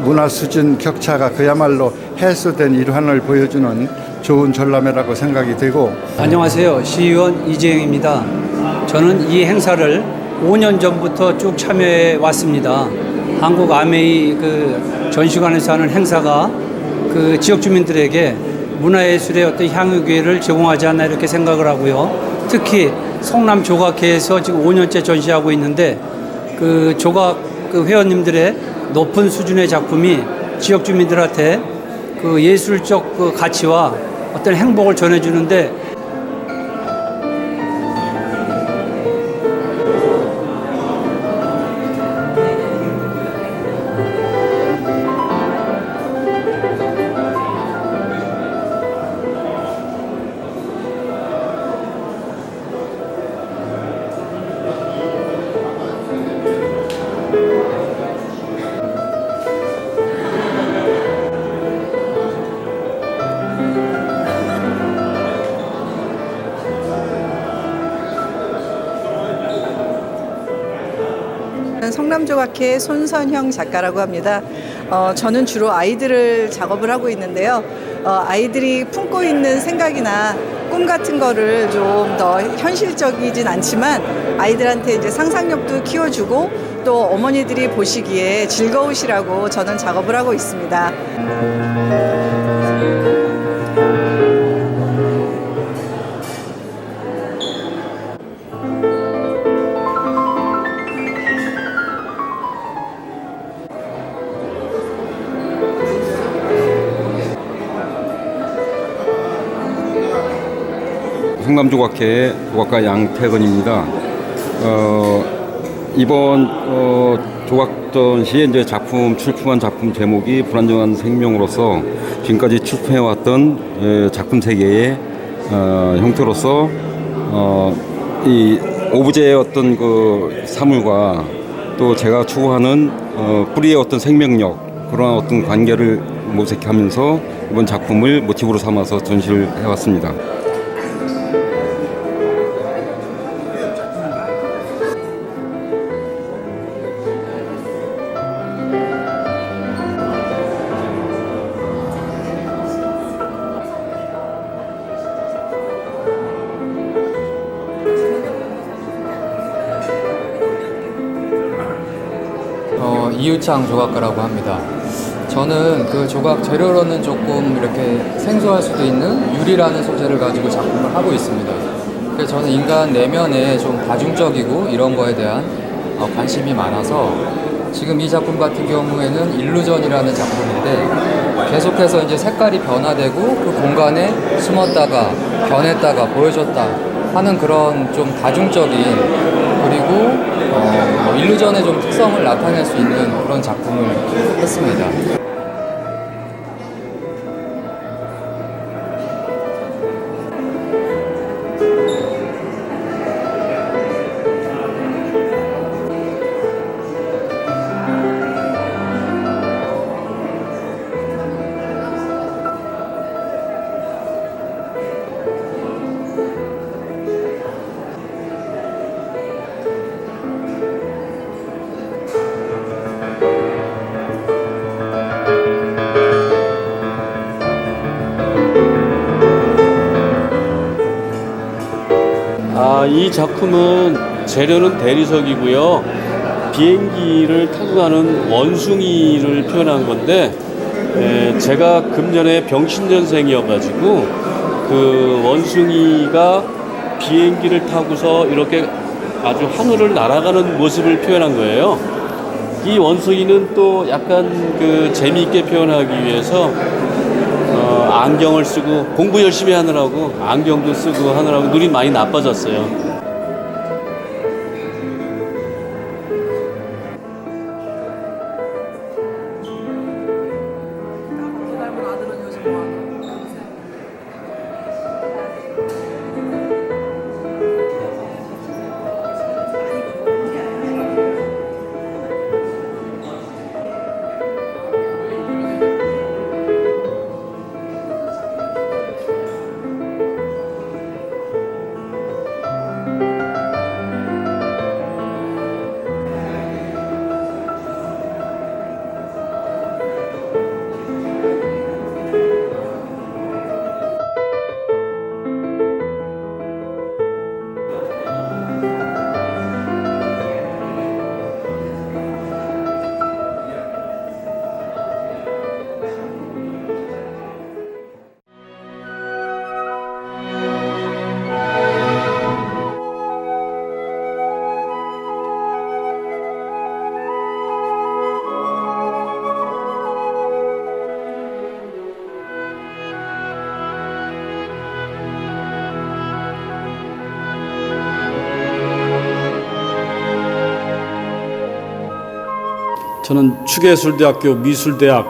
문화 수준 격차가 그야말로 해소된 일환을 보여주는 좋은 전람회라고 생각이 되고. 안녕하세요. 시의원 이재영입니다. 저는 이 행사를 5년 전부터 쭉 참여해 왔습니다. 한국 아메이 그 전시관에서 하는 행사가 그 지역 주민들에게 문화예술의 어떤 향유 기회를 제공하지 않나 이렇게 생각을 하고요. 특히 성남 조각회에서 지금 5년째 전시하고 있는데 그 조각 그 회원님들의 높은 수준의 작품이 지역 주민들한테 그 예술적 그 가치와 어떤 행복을 전해주는데 성남조각회 손선형 작가라고 합니다. 저는 주로 아이들을 작업을 하고 있는데요. 아이들이 품고 있는 생각이나 꿈 같은 거를 좀 더 현실적이진 않지만 아이들한테 이제 상상력도 키워주고 또 어머니들이 보시기에 즐거우시라고 저는 작업을 하고 있습니다. 성남조각회 조각가 양태건입니다. 이번 조각 전시에 이제 작품 출품한 작품 제목이 불안정한 생명으로서 지금까지 출품해왔던 작품 세계의 형태로서 이 오브제의 어떤 그 사물과 또 제가 추구하는 뿌리의 어떤 생명력 그런 어떤 관계를 모색하면서 이번 작품을 모티브로 삼아서 전시를 해왔습니다. 이유창 조각가라고 합니다. 저는 그 조각 재료로는 조금 이렇게 생소할 수도 있는 유리라는 소재를 가지고 작품을 하고 있습니다. 그래서 저는 인간 내면에 좀 다중적이고 이런 거에 대한 관심이 많아서 지금 이 작품 같은 경우에는 일루전이라는 작품인데 계속해서 이제 색깔이 변화되고 그 공간에 숨었다가 변했다가 보여줬다 하는 그런 좀 다중적인 그리고 일루전의 좀 특성을 나타낼 수 있는 그런 작품을 했습니다. 이 작품은 재료는 대리석이고요. 비행기를 타고 가는 원숭이를 표현한 건데 제가 금년에 병신년생이어가지고 그 원숭이가 비행기를 타고서 이렇게 아주 하늘을 날아가는 모습을 표현한 거예요. 이 원숭이는 또 약간 그 재미있게 표현하기 위해서 안경을 쓰고 공부 열심히 하느라고 안경도 쓰고 하느라고 눈이 많이 나빠졌어요. 저는 추계예술대학교 미술대학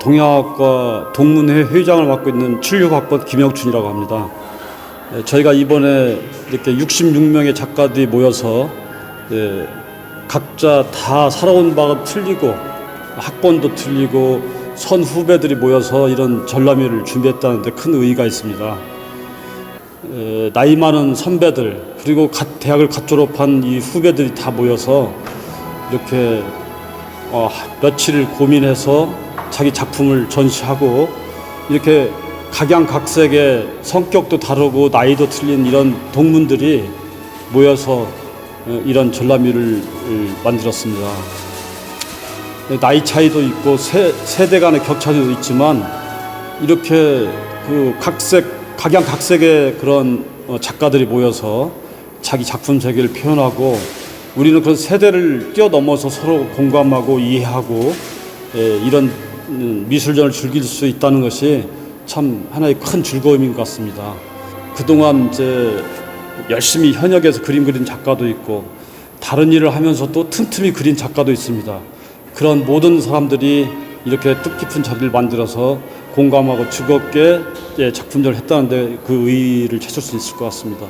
동양학과 동문회 회장을 맡고 있는 76학번 김영춘이라고 합니다. 저희가 이번에 이렇게 66명의 작가들이 모여서 각자 다 살아온 바가 틀리고 학번도 틀리고 선 후배들이 모여서 이런 전람회를 준비했다는 데 큰 의의가 있습니다. 나이 많은 선배들 그리고 대학을 갓 졸업한 이 후배들이 다 모여서 이렇게 며칠을 고민해서 자기 작품을 전시하고 이렇게 각양각색의 성격도 다르고 나이도 틀린 이런 동문들이 모여서 이런 전람회를 만들었습니다. 나이 차이도 있고 세대 간의 격차도 있지만 이렇게 그 각양각색의 그런 작가들이 모여서 자기 작품 세계를 표현하고 우리는 그런 세대를 뛰어넘어서 서로 공감하고 이해하고 이런 미술전을 즐길 수 있다는 것이 참 하나의 큰 즐거움인 것 같습니다. 그동안 이제 열심히 현역에서 그림 그린 작가도 있고 다른 일을 하면서도 틈틈이 그린 작가도 있습니다. 그런 모든 사람들이 이렇게 뜻깊은 자리를 만들어서 공감하고 즐겁게 작품전을 했다는데 그 의의를 찾을 수 있을 것 같습니다.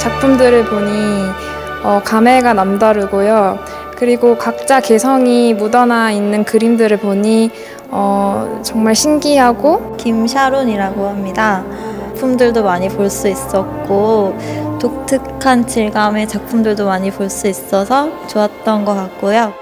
작품들을 보니 감회가 남다르고요. 그리고 각자 개성이 묻어나 있는 그림들을 보니 정말 신기하고. 김샤론이라고 합니다. 작품들도 많이 볼 수 있었고 독특한 질감의 작품들도 많이 볼 수 있어서 좋았던 것 같고요.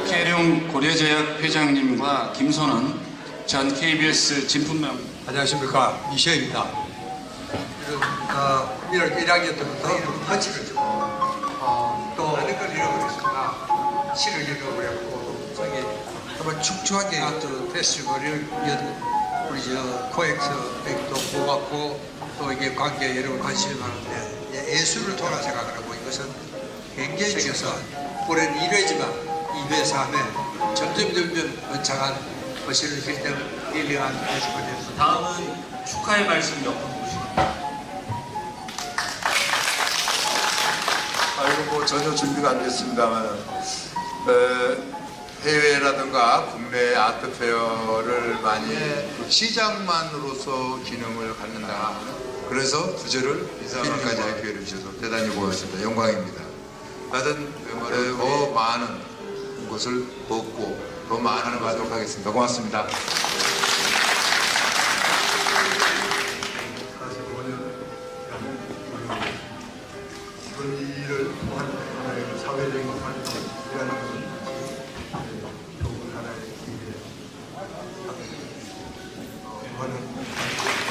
계룡 고려제약 회장님과 김선원 전 KBS 진품명. 안녕하십니까, 이시영입니다. 1학년 때부터 한치를 좀 또 많은 걸 잃어버렸습니다. 시를 잃어버렸고 저기 정말 축축하게 또 페스티벌을 우리 저 코엑스 백도 고맙고 또 이게 관계 여러분 관심이 많은데 예술을 돌아 생각을 하고 이것은 굉장히 중요해서 올해는 1회지만 2회, 3회 점점 번창한 거실을 힐링한 페스티벌이 됐습니다. 다음은 축하의 말씀 몇 분 보시겠습니다. 이거 뭐 전혀 준비가 안 됐습니다만 해외라든가 국내 아트페어를 많이 시장만으로서 기능을 갖는다. 그래서 부제를 인사까지 할 기회를 주셔서 대단히 고맙습니다. 영광입니다. 하여튼 더 많은 것을 얻고 더 많은 걸 하도록 하겠습니다. 고맙습니다. 이번 일을 통한 하나의 사회적인 활동이라는 것은 좋은 하나의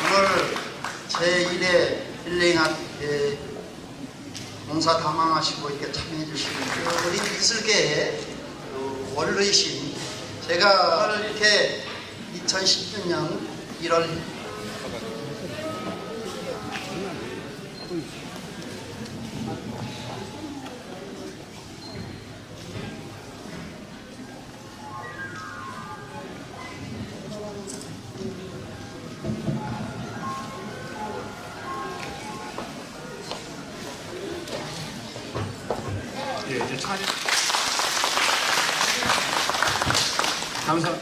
오늘 제1회 힐링아트에 봉사 담당하시고 이렇게 참여해 주시는 우리 미술계의 원로이신 제가 이렇게 2016년 1월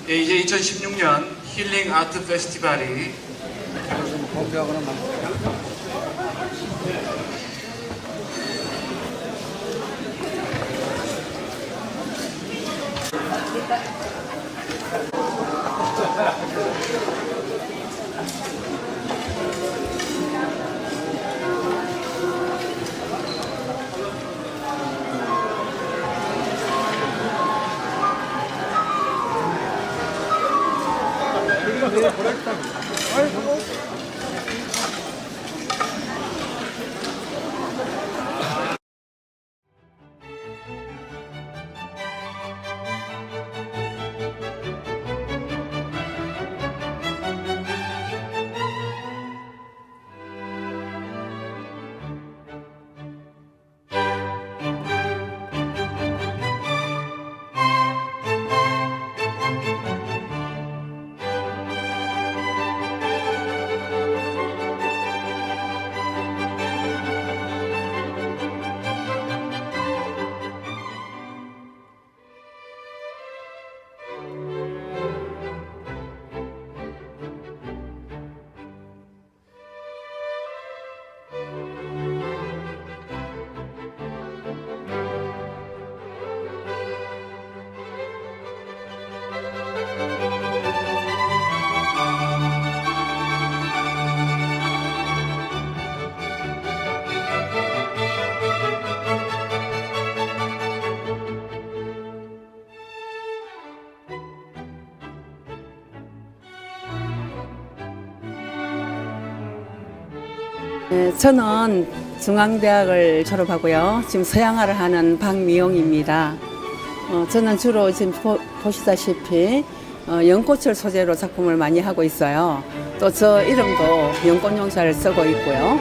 이제 2016년 힐링 아트 페스티벌이 네, 저는 중앙대학을 졸업하고요. 지금 서양화를 하는 박미용입니다. 저는 주로 지금 보시다시피 연꽃을 소재로 작품을 많이 하고 있어요. 또 저 이름도 연꽃용사를 쓰고 있고요.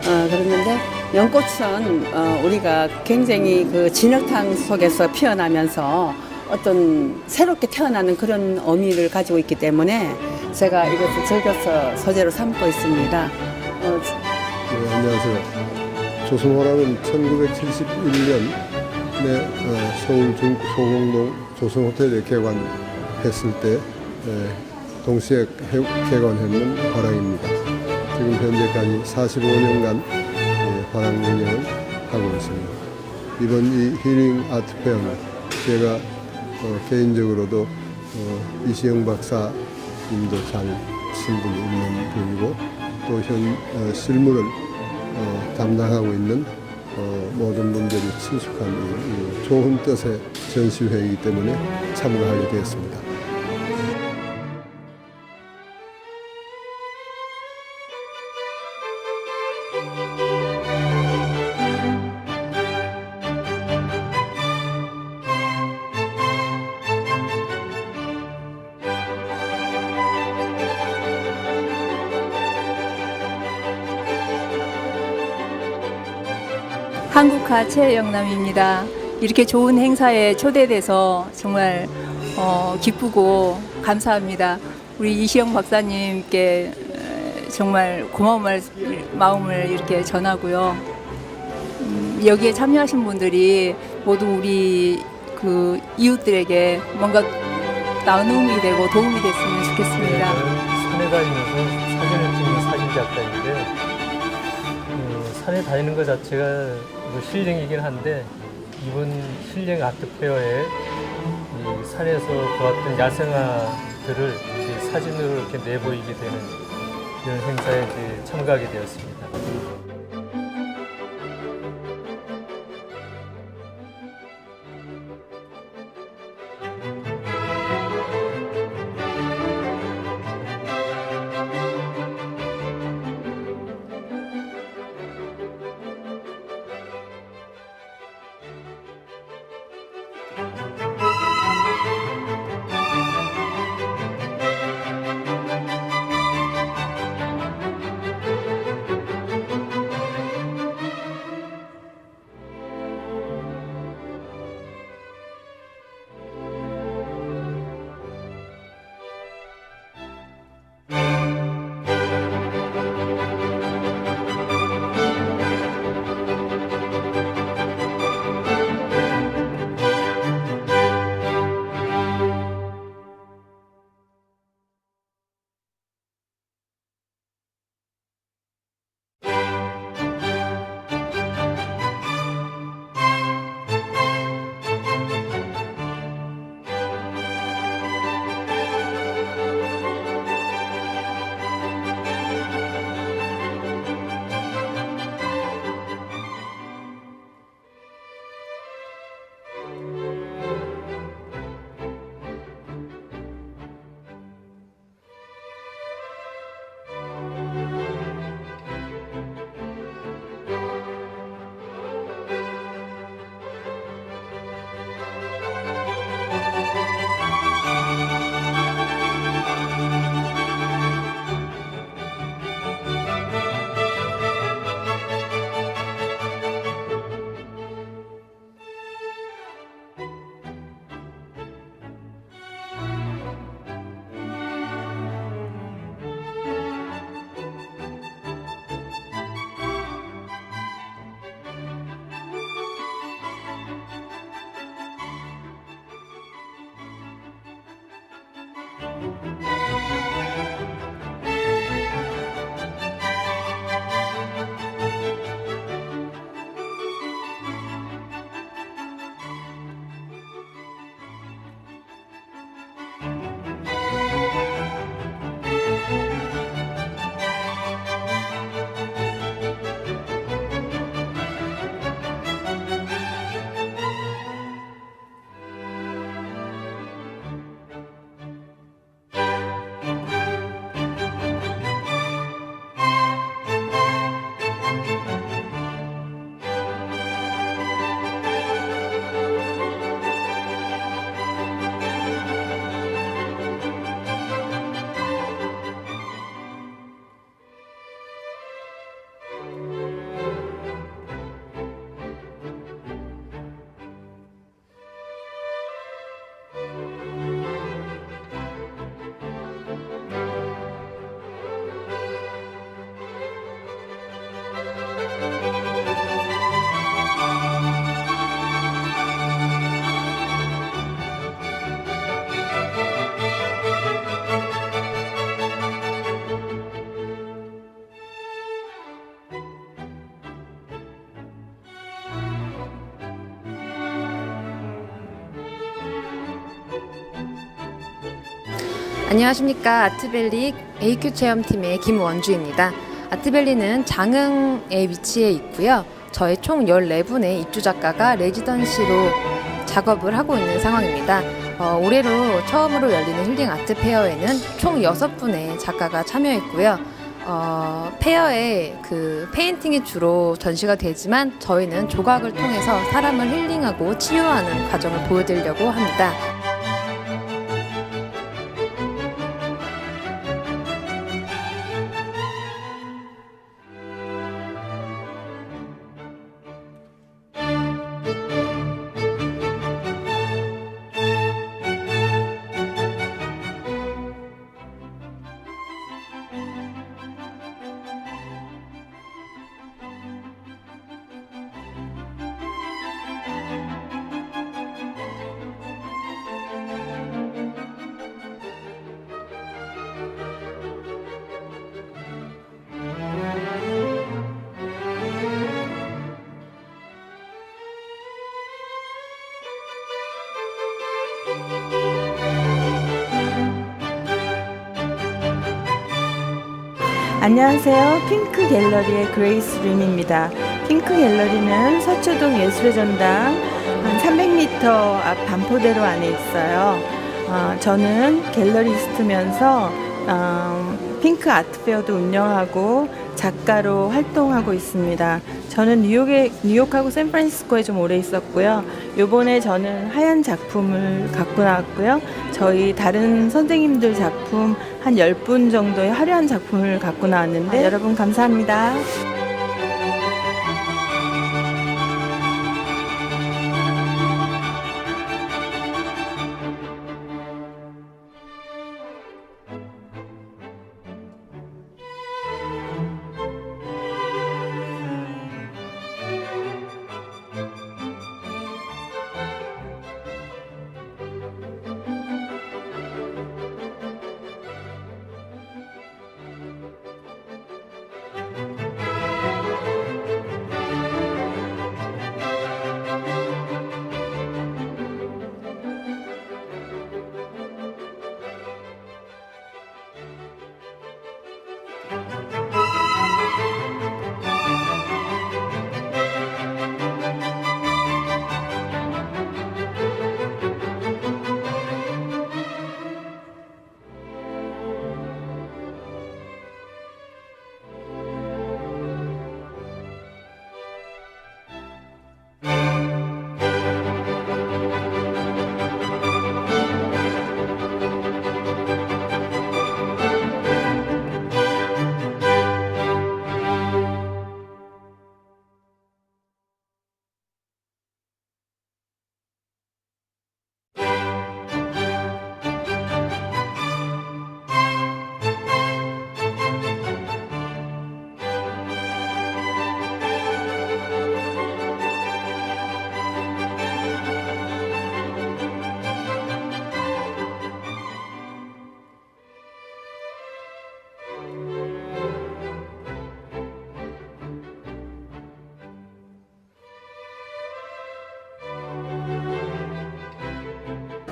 그랬는데 연꽃은 우리가 굉장히 그 진흙탕 속에서 피어나면서 어떤 새롭게 태어나는 그런 의미를 가지고 있기 때문에 제가 이것을 즐겨서 소재로 삼고 있습니다. 네, 안녕하세요. 조성호라는 1971년에 서울 소공동 조성호텔에 개관했을 때 동시에 개관했는 화랑입니다. 지금 현재까지 45년간 화랑 운영을 하고 있습니다. 이번 이 힐링 아트 페어는 제가 개인적으로도 이시영 박사님도 잘 친분이 있는 분이고 또 실무를 담당하고 있는 모든 분들이 친숙한 이 좋은 뜻의 전시회이기 때문에 참가하게 되었습니다. 한국화 최영남입니다. 이렇게 좋은 행사에 초대돼서 정말 기쁘고 감사합니다. 우리 이시영 박사님께 정말 고마운 마음을 이렇게 전하고요. 여기에 참여하신 분들이 모두 우리 그 이웃들에게 뭔가 나눔이 되고 도움이 됐으면 좋겠습니다. 산에 다니면서 사진을 찍는 사진 작가인데 산에 다니는 것 자체가 힐링이긴 한데 이번 힐링 아트페어에 이 산에서 보았던 야생화들을 사진으로 이렇게 내보이게 되는 이런 행사에 참가하게 되었습니다. 안녕하십니까. 아트밸리 AQ 체험팀의 김원주입니다. 아트밸리는 장흥에 위치해 있고요. 저희 총 14분의 입주 작가가 레지던시로 작업을 하고 있는 상황입니다. 올해로 처음으로 열리는 힐링 아트 페어에는 총 6분의 작가가 참여했고요. 페어에 그 페인팅이 주로 전시가 되지만 저희는 조각을 통해서 사람을 힐링하고 치유하는 과정을 보여드리려고 합니다. 안녕하세요. 핑크 갤러리의 그레이스 림입니다. 핑크 갤러리는 서초동 예술의 전당 한 300m 앞 반포대로 안에 있어요. 저는 갤러리스트면서 핑크 아트페어도 운영하고 작가로 활동하고 있습니다. 저는 뉴욕하고 샌프란시스코에 좀 오래 있었고요. 요번에 저는 하얀 작품을 갖고 나왔고요. 저희 다른 선생님들 작품 한 10분 정도의 화려한 작품을 갖고 나왔는데 여러분 감사합니다.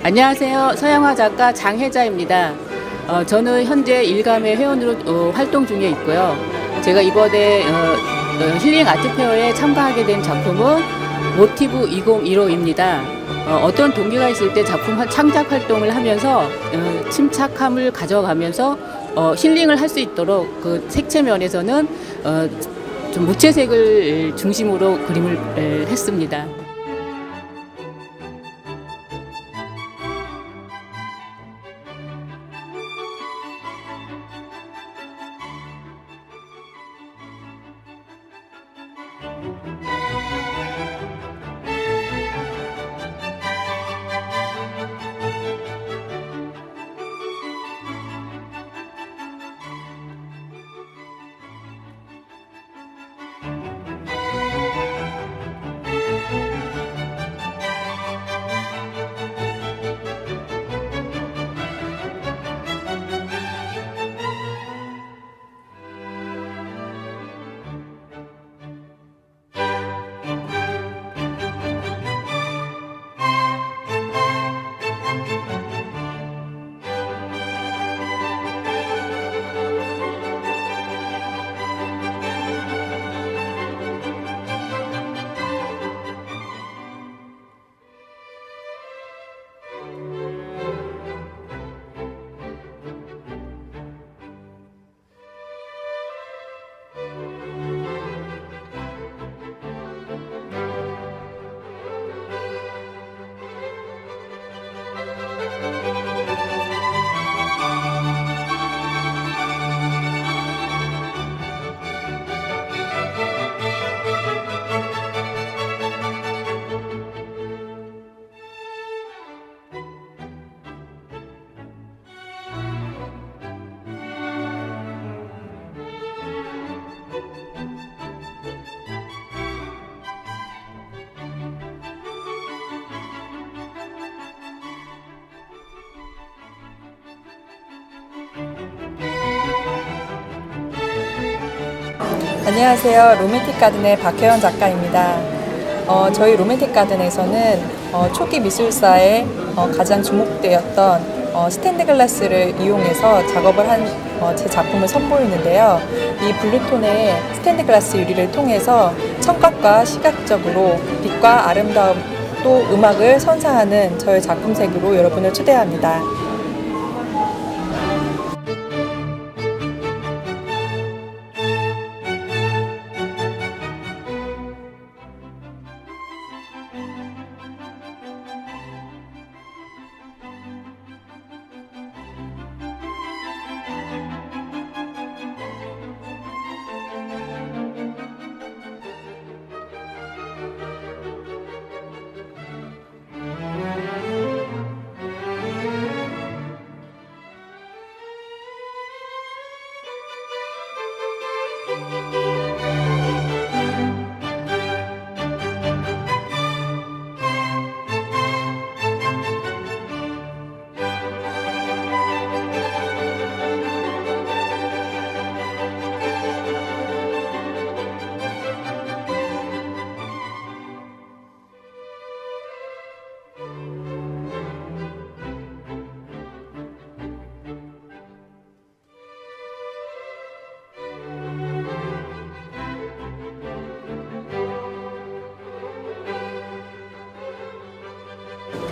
안녕하세요. 서양화 작가 장혜자입니다. 저는 현재 일감의 회원으로 활동 중에 있고요. 제가 이번에 힐링 아트페어에 참가하게 된 작품은 모티브 2015입니다. 어떤 동기가 있을 때 작품 창작 활동을 하면서 침착함을 가져가면서 힐링을 할 수 있도록 그 색채 면에서는 좀 무채색을 중심으로 그림을 했습니다. 안녕하세요. 로맨틱 가든의 박혜원 작가입니다. 저희 로맨틱 가든에서는 초기 미술사에 가장 주목되었던 스탠드 글라스를 이용해서 작업을 한 제 작품을 선보이는데요. 이 블루톤의 스탠드 글라스 유리를 통해서 청각과 시각적으로 빛과 아름다움 또 음악을 선사하는 저의 작품색으로 여러분을 초대합니다.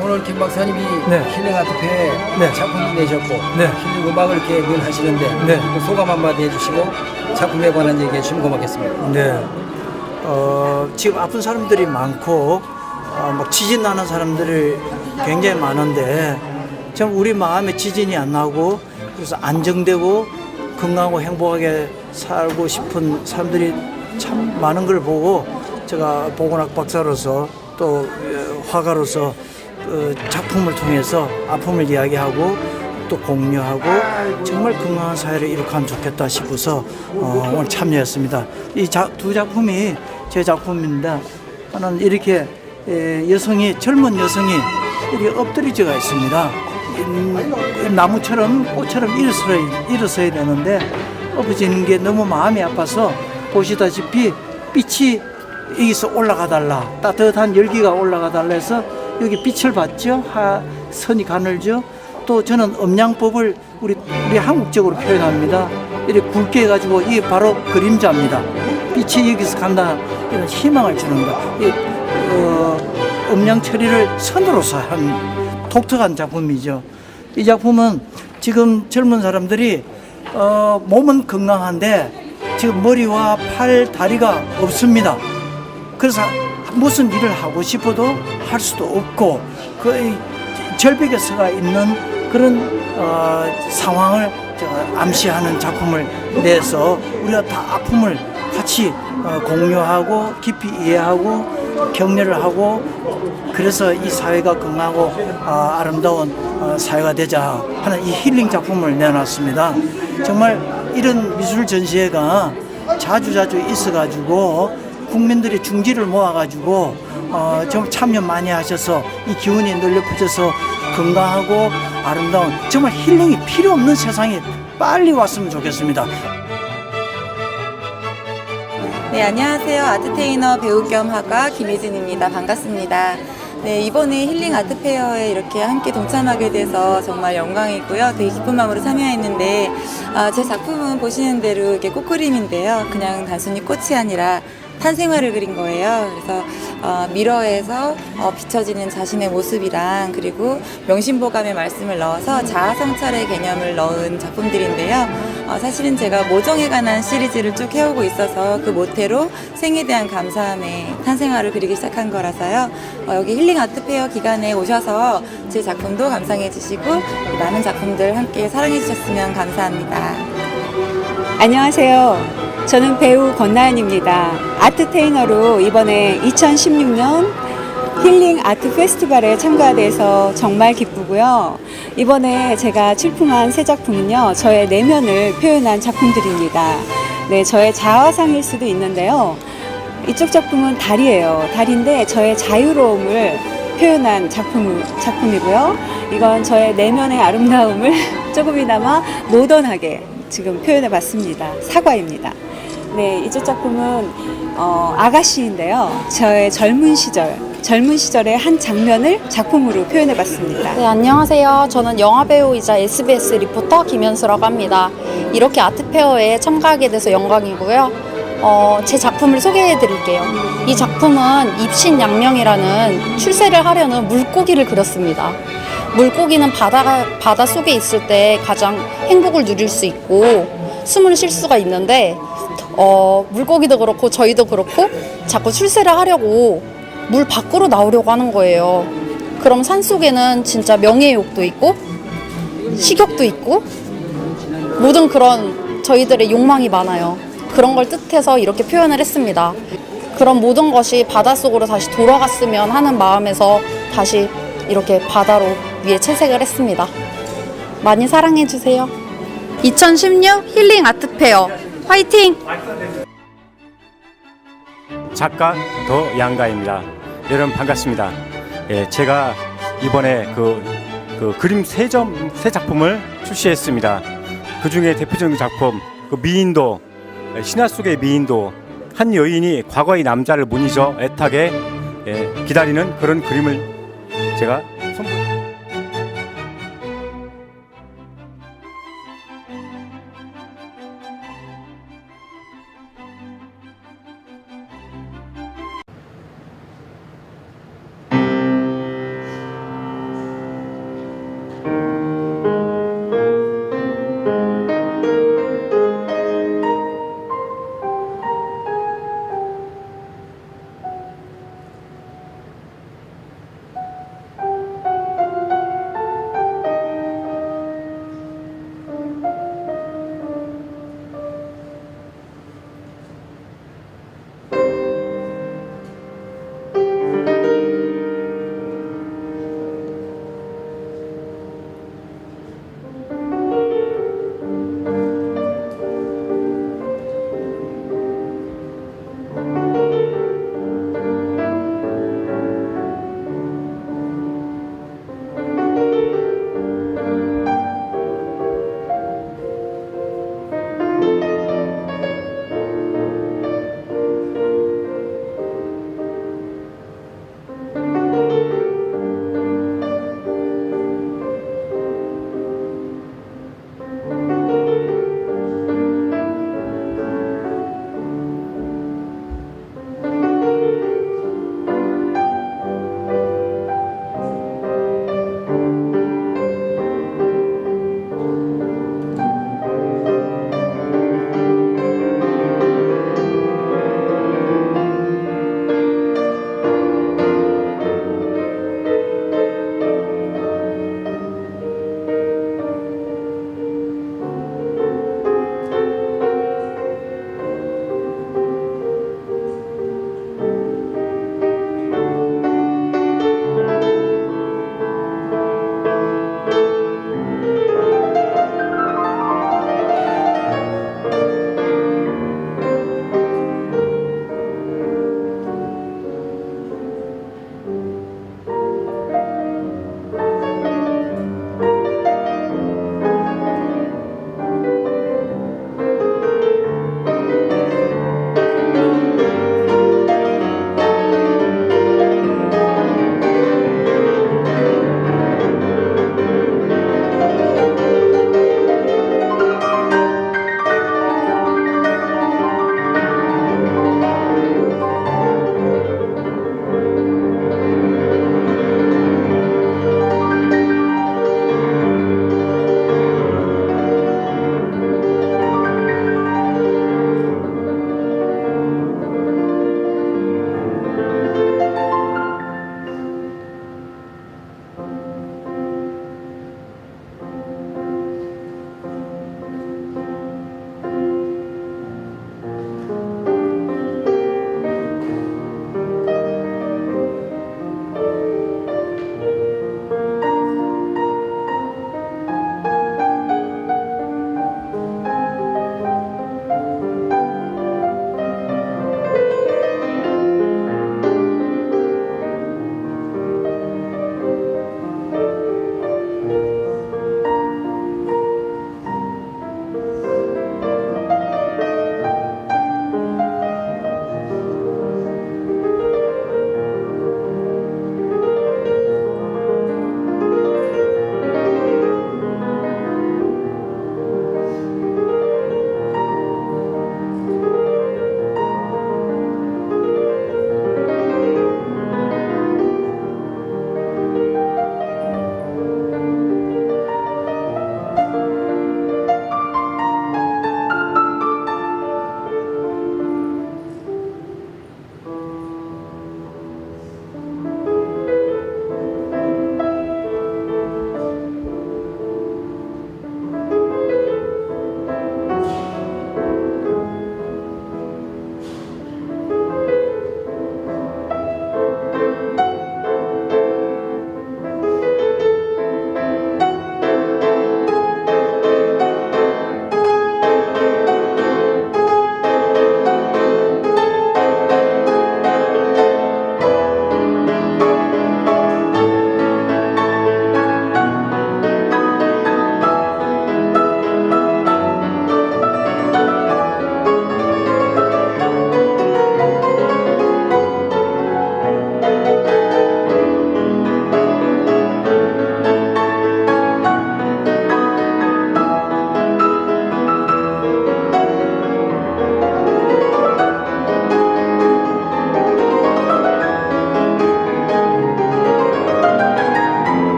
오늘 김 박사님이 힐링 아트페어에 작품을 내셨고 힐링 음악을 이렇게 하시는데 그 소감 한마디 해주시고 작품에 관한 얘기 해주시면 고맙겠습니다. 네. 지금 아픈 사람들이 많고 막 지진 나는 사람들이 굉장히 많은데 참 우리 마음에 지진이 안 나고 그래서 안정되고 건강하고 행복하게 살고 싶은 사람들이 참 많은 걸 보고 제가 보건학 박사로서 또 화가로서 작품을 통해서 아픔을 이야기하고 또 공유하고 정말 건강한 사회를 이룩하면 좋겠다 싶어서 오늘 참여했습니다. 이 두 작품이 제 작품입니다. 하나는 이렇게 젊은 여성이 이렇게 엎드려져 있습니다. 나무처럼 꽃처럼 일어서야 되는데 엎어지는 게 너무 마음이 아파서 보시다시피 빛이 여기서 올라가달라, 따뜻한 열기가 올라가달라 해서 여기 빛을 받죠. 선이 가늘죠. 또 저는 음양법을 우리 한국적으로 표현합니다. 이렇게 굵게 해가지고 이게 바로 그림자입니다. 빛이 여기서 간다 이런 희망을 주는 것. 음양 처리를 선으로서 한 독특한 작품이죠. 이 작품은 지금 젊은 사람들이 몸은 건강한데 지금 머리와 팔, 다리가 없습니다. 그래서 무슨 일을 하고 싶어도 할 수도 없고 거의 절벽에 서가 있는 그런 상황을 암시하는 작품을 내서 우리가 다 아픔을 같이 공유하고 깊이 이해하고 격려를 하고 그래서 이 사회가 건강하고 아름다운 사회가 되자 하는 이 힐링 작품을 내놨습니다. 정말 이런 미술 전시회가 자주 있어가지고 국민들이 중지를 모아가지고 좀 참여 많이 하셔서 이 기운이 널려 퍼져서 건강하고 아름다운 정말 힐링이 필요 없는 세상이 빨리 왔으면 좋겠습니다. 네, 안녕하세요. 아트테이너 배우 겸 화가 김혜진입니다. 반갑습니다. 네, 이번에 힐링 아트페어에 이렇게 함께 동참하게 돼서 정말 영광이고요. 되게 기쁜 마음으로 참여했는데 제 작품은 보시는 대로 이게 꽃그림인데요. 그냥 단순히 꽃이 아니라 탄생화를 그린 거예요. 그래서 미러에서 비춰지는 자신의 모습이랑 그리고 명심보감의 말씀을 넣어서 자아성찰의 개념을 넣은 작품들인데요. 사실은 제가 모정에 관한 시리즈를 쭉 해오고 있어서 그 모태로 생에 대한 감사함에 탄생화를 그리기 시작한 거라서요. 여기 힐링 아트페어 기간에 오셔서 제 작품도 감상해 주시고 많은 작품들 함께 사랑해 주셨으면 감사합니다. 안녕하세요. 저는 배우 권나연입니다. 아트테이너로 이번에 2016년 힐링 아트 페스티벌에 참가돼서 정말 기쁘고요. 이번에 제가 출품한 새 작품은요, 저의 내면을 표현한 작품들입니다. 네, 저의 자화상일 수도 있는데요. 이쪽 작품은 달이에요. 달인데 저의 자유로움을 표현한 작품이고요. 이건 저의 내면의 아름다움을 조금이나마 모던하게 지금 표현해 봤습니다. 사과입니다. 네, 이쪽 작품은 아가씨인데요. 저의 젊은 시절의 한 장면을 작품으로 표현해봤습니다. 네, 안녕하세요. 저는 영화배우이자 SBS 리포터 김현수라고 합니다. 이렇게 아트페어에 참가하게 돼서 영광이고요. 제 작품을 소개해드릴게요. 이 작품은 입신양명이라는 출세를 하려는 물고기를 그렸습니다. 물고기는 바다 속에 있을 때 가장 행복을 누릴 수 있고 숨을 쉴 수가 있는데 물고기도 그렇고 저희도 그렇고 자꾸 출세를 하려고 물 밖으로 나오려고 하는 거예요. 그럼 산속에는 진짜 명예욕도 있고 식욕도 있고 모든 그런 저희들의 욕망이 많아요. 그런 걸 뜻해서 이렇게 표현을 했습니다. 그런 모든 것이 바닷속으로 다시 돌아갔으면 하는 마음에서 다시 이렇게 바다로 위에 채색을 했습니다. 많이 사랑해주세요. 2016 힐링 아트페어 화이팅! 작가 더양가입니다. 여러분 반갑습니다. 예, 제가 이번에 그 그림 세 작품을 출시했습니다. 그 중에 대표적인 작품 미인도, 신화 속의 미인도, 한 여인이 과거의 남자를 못 잊어 애타게 기다리는 그런 그림을 제가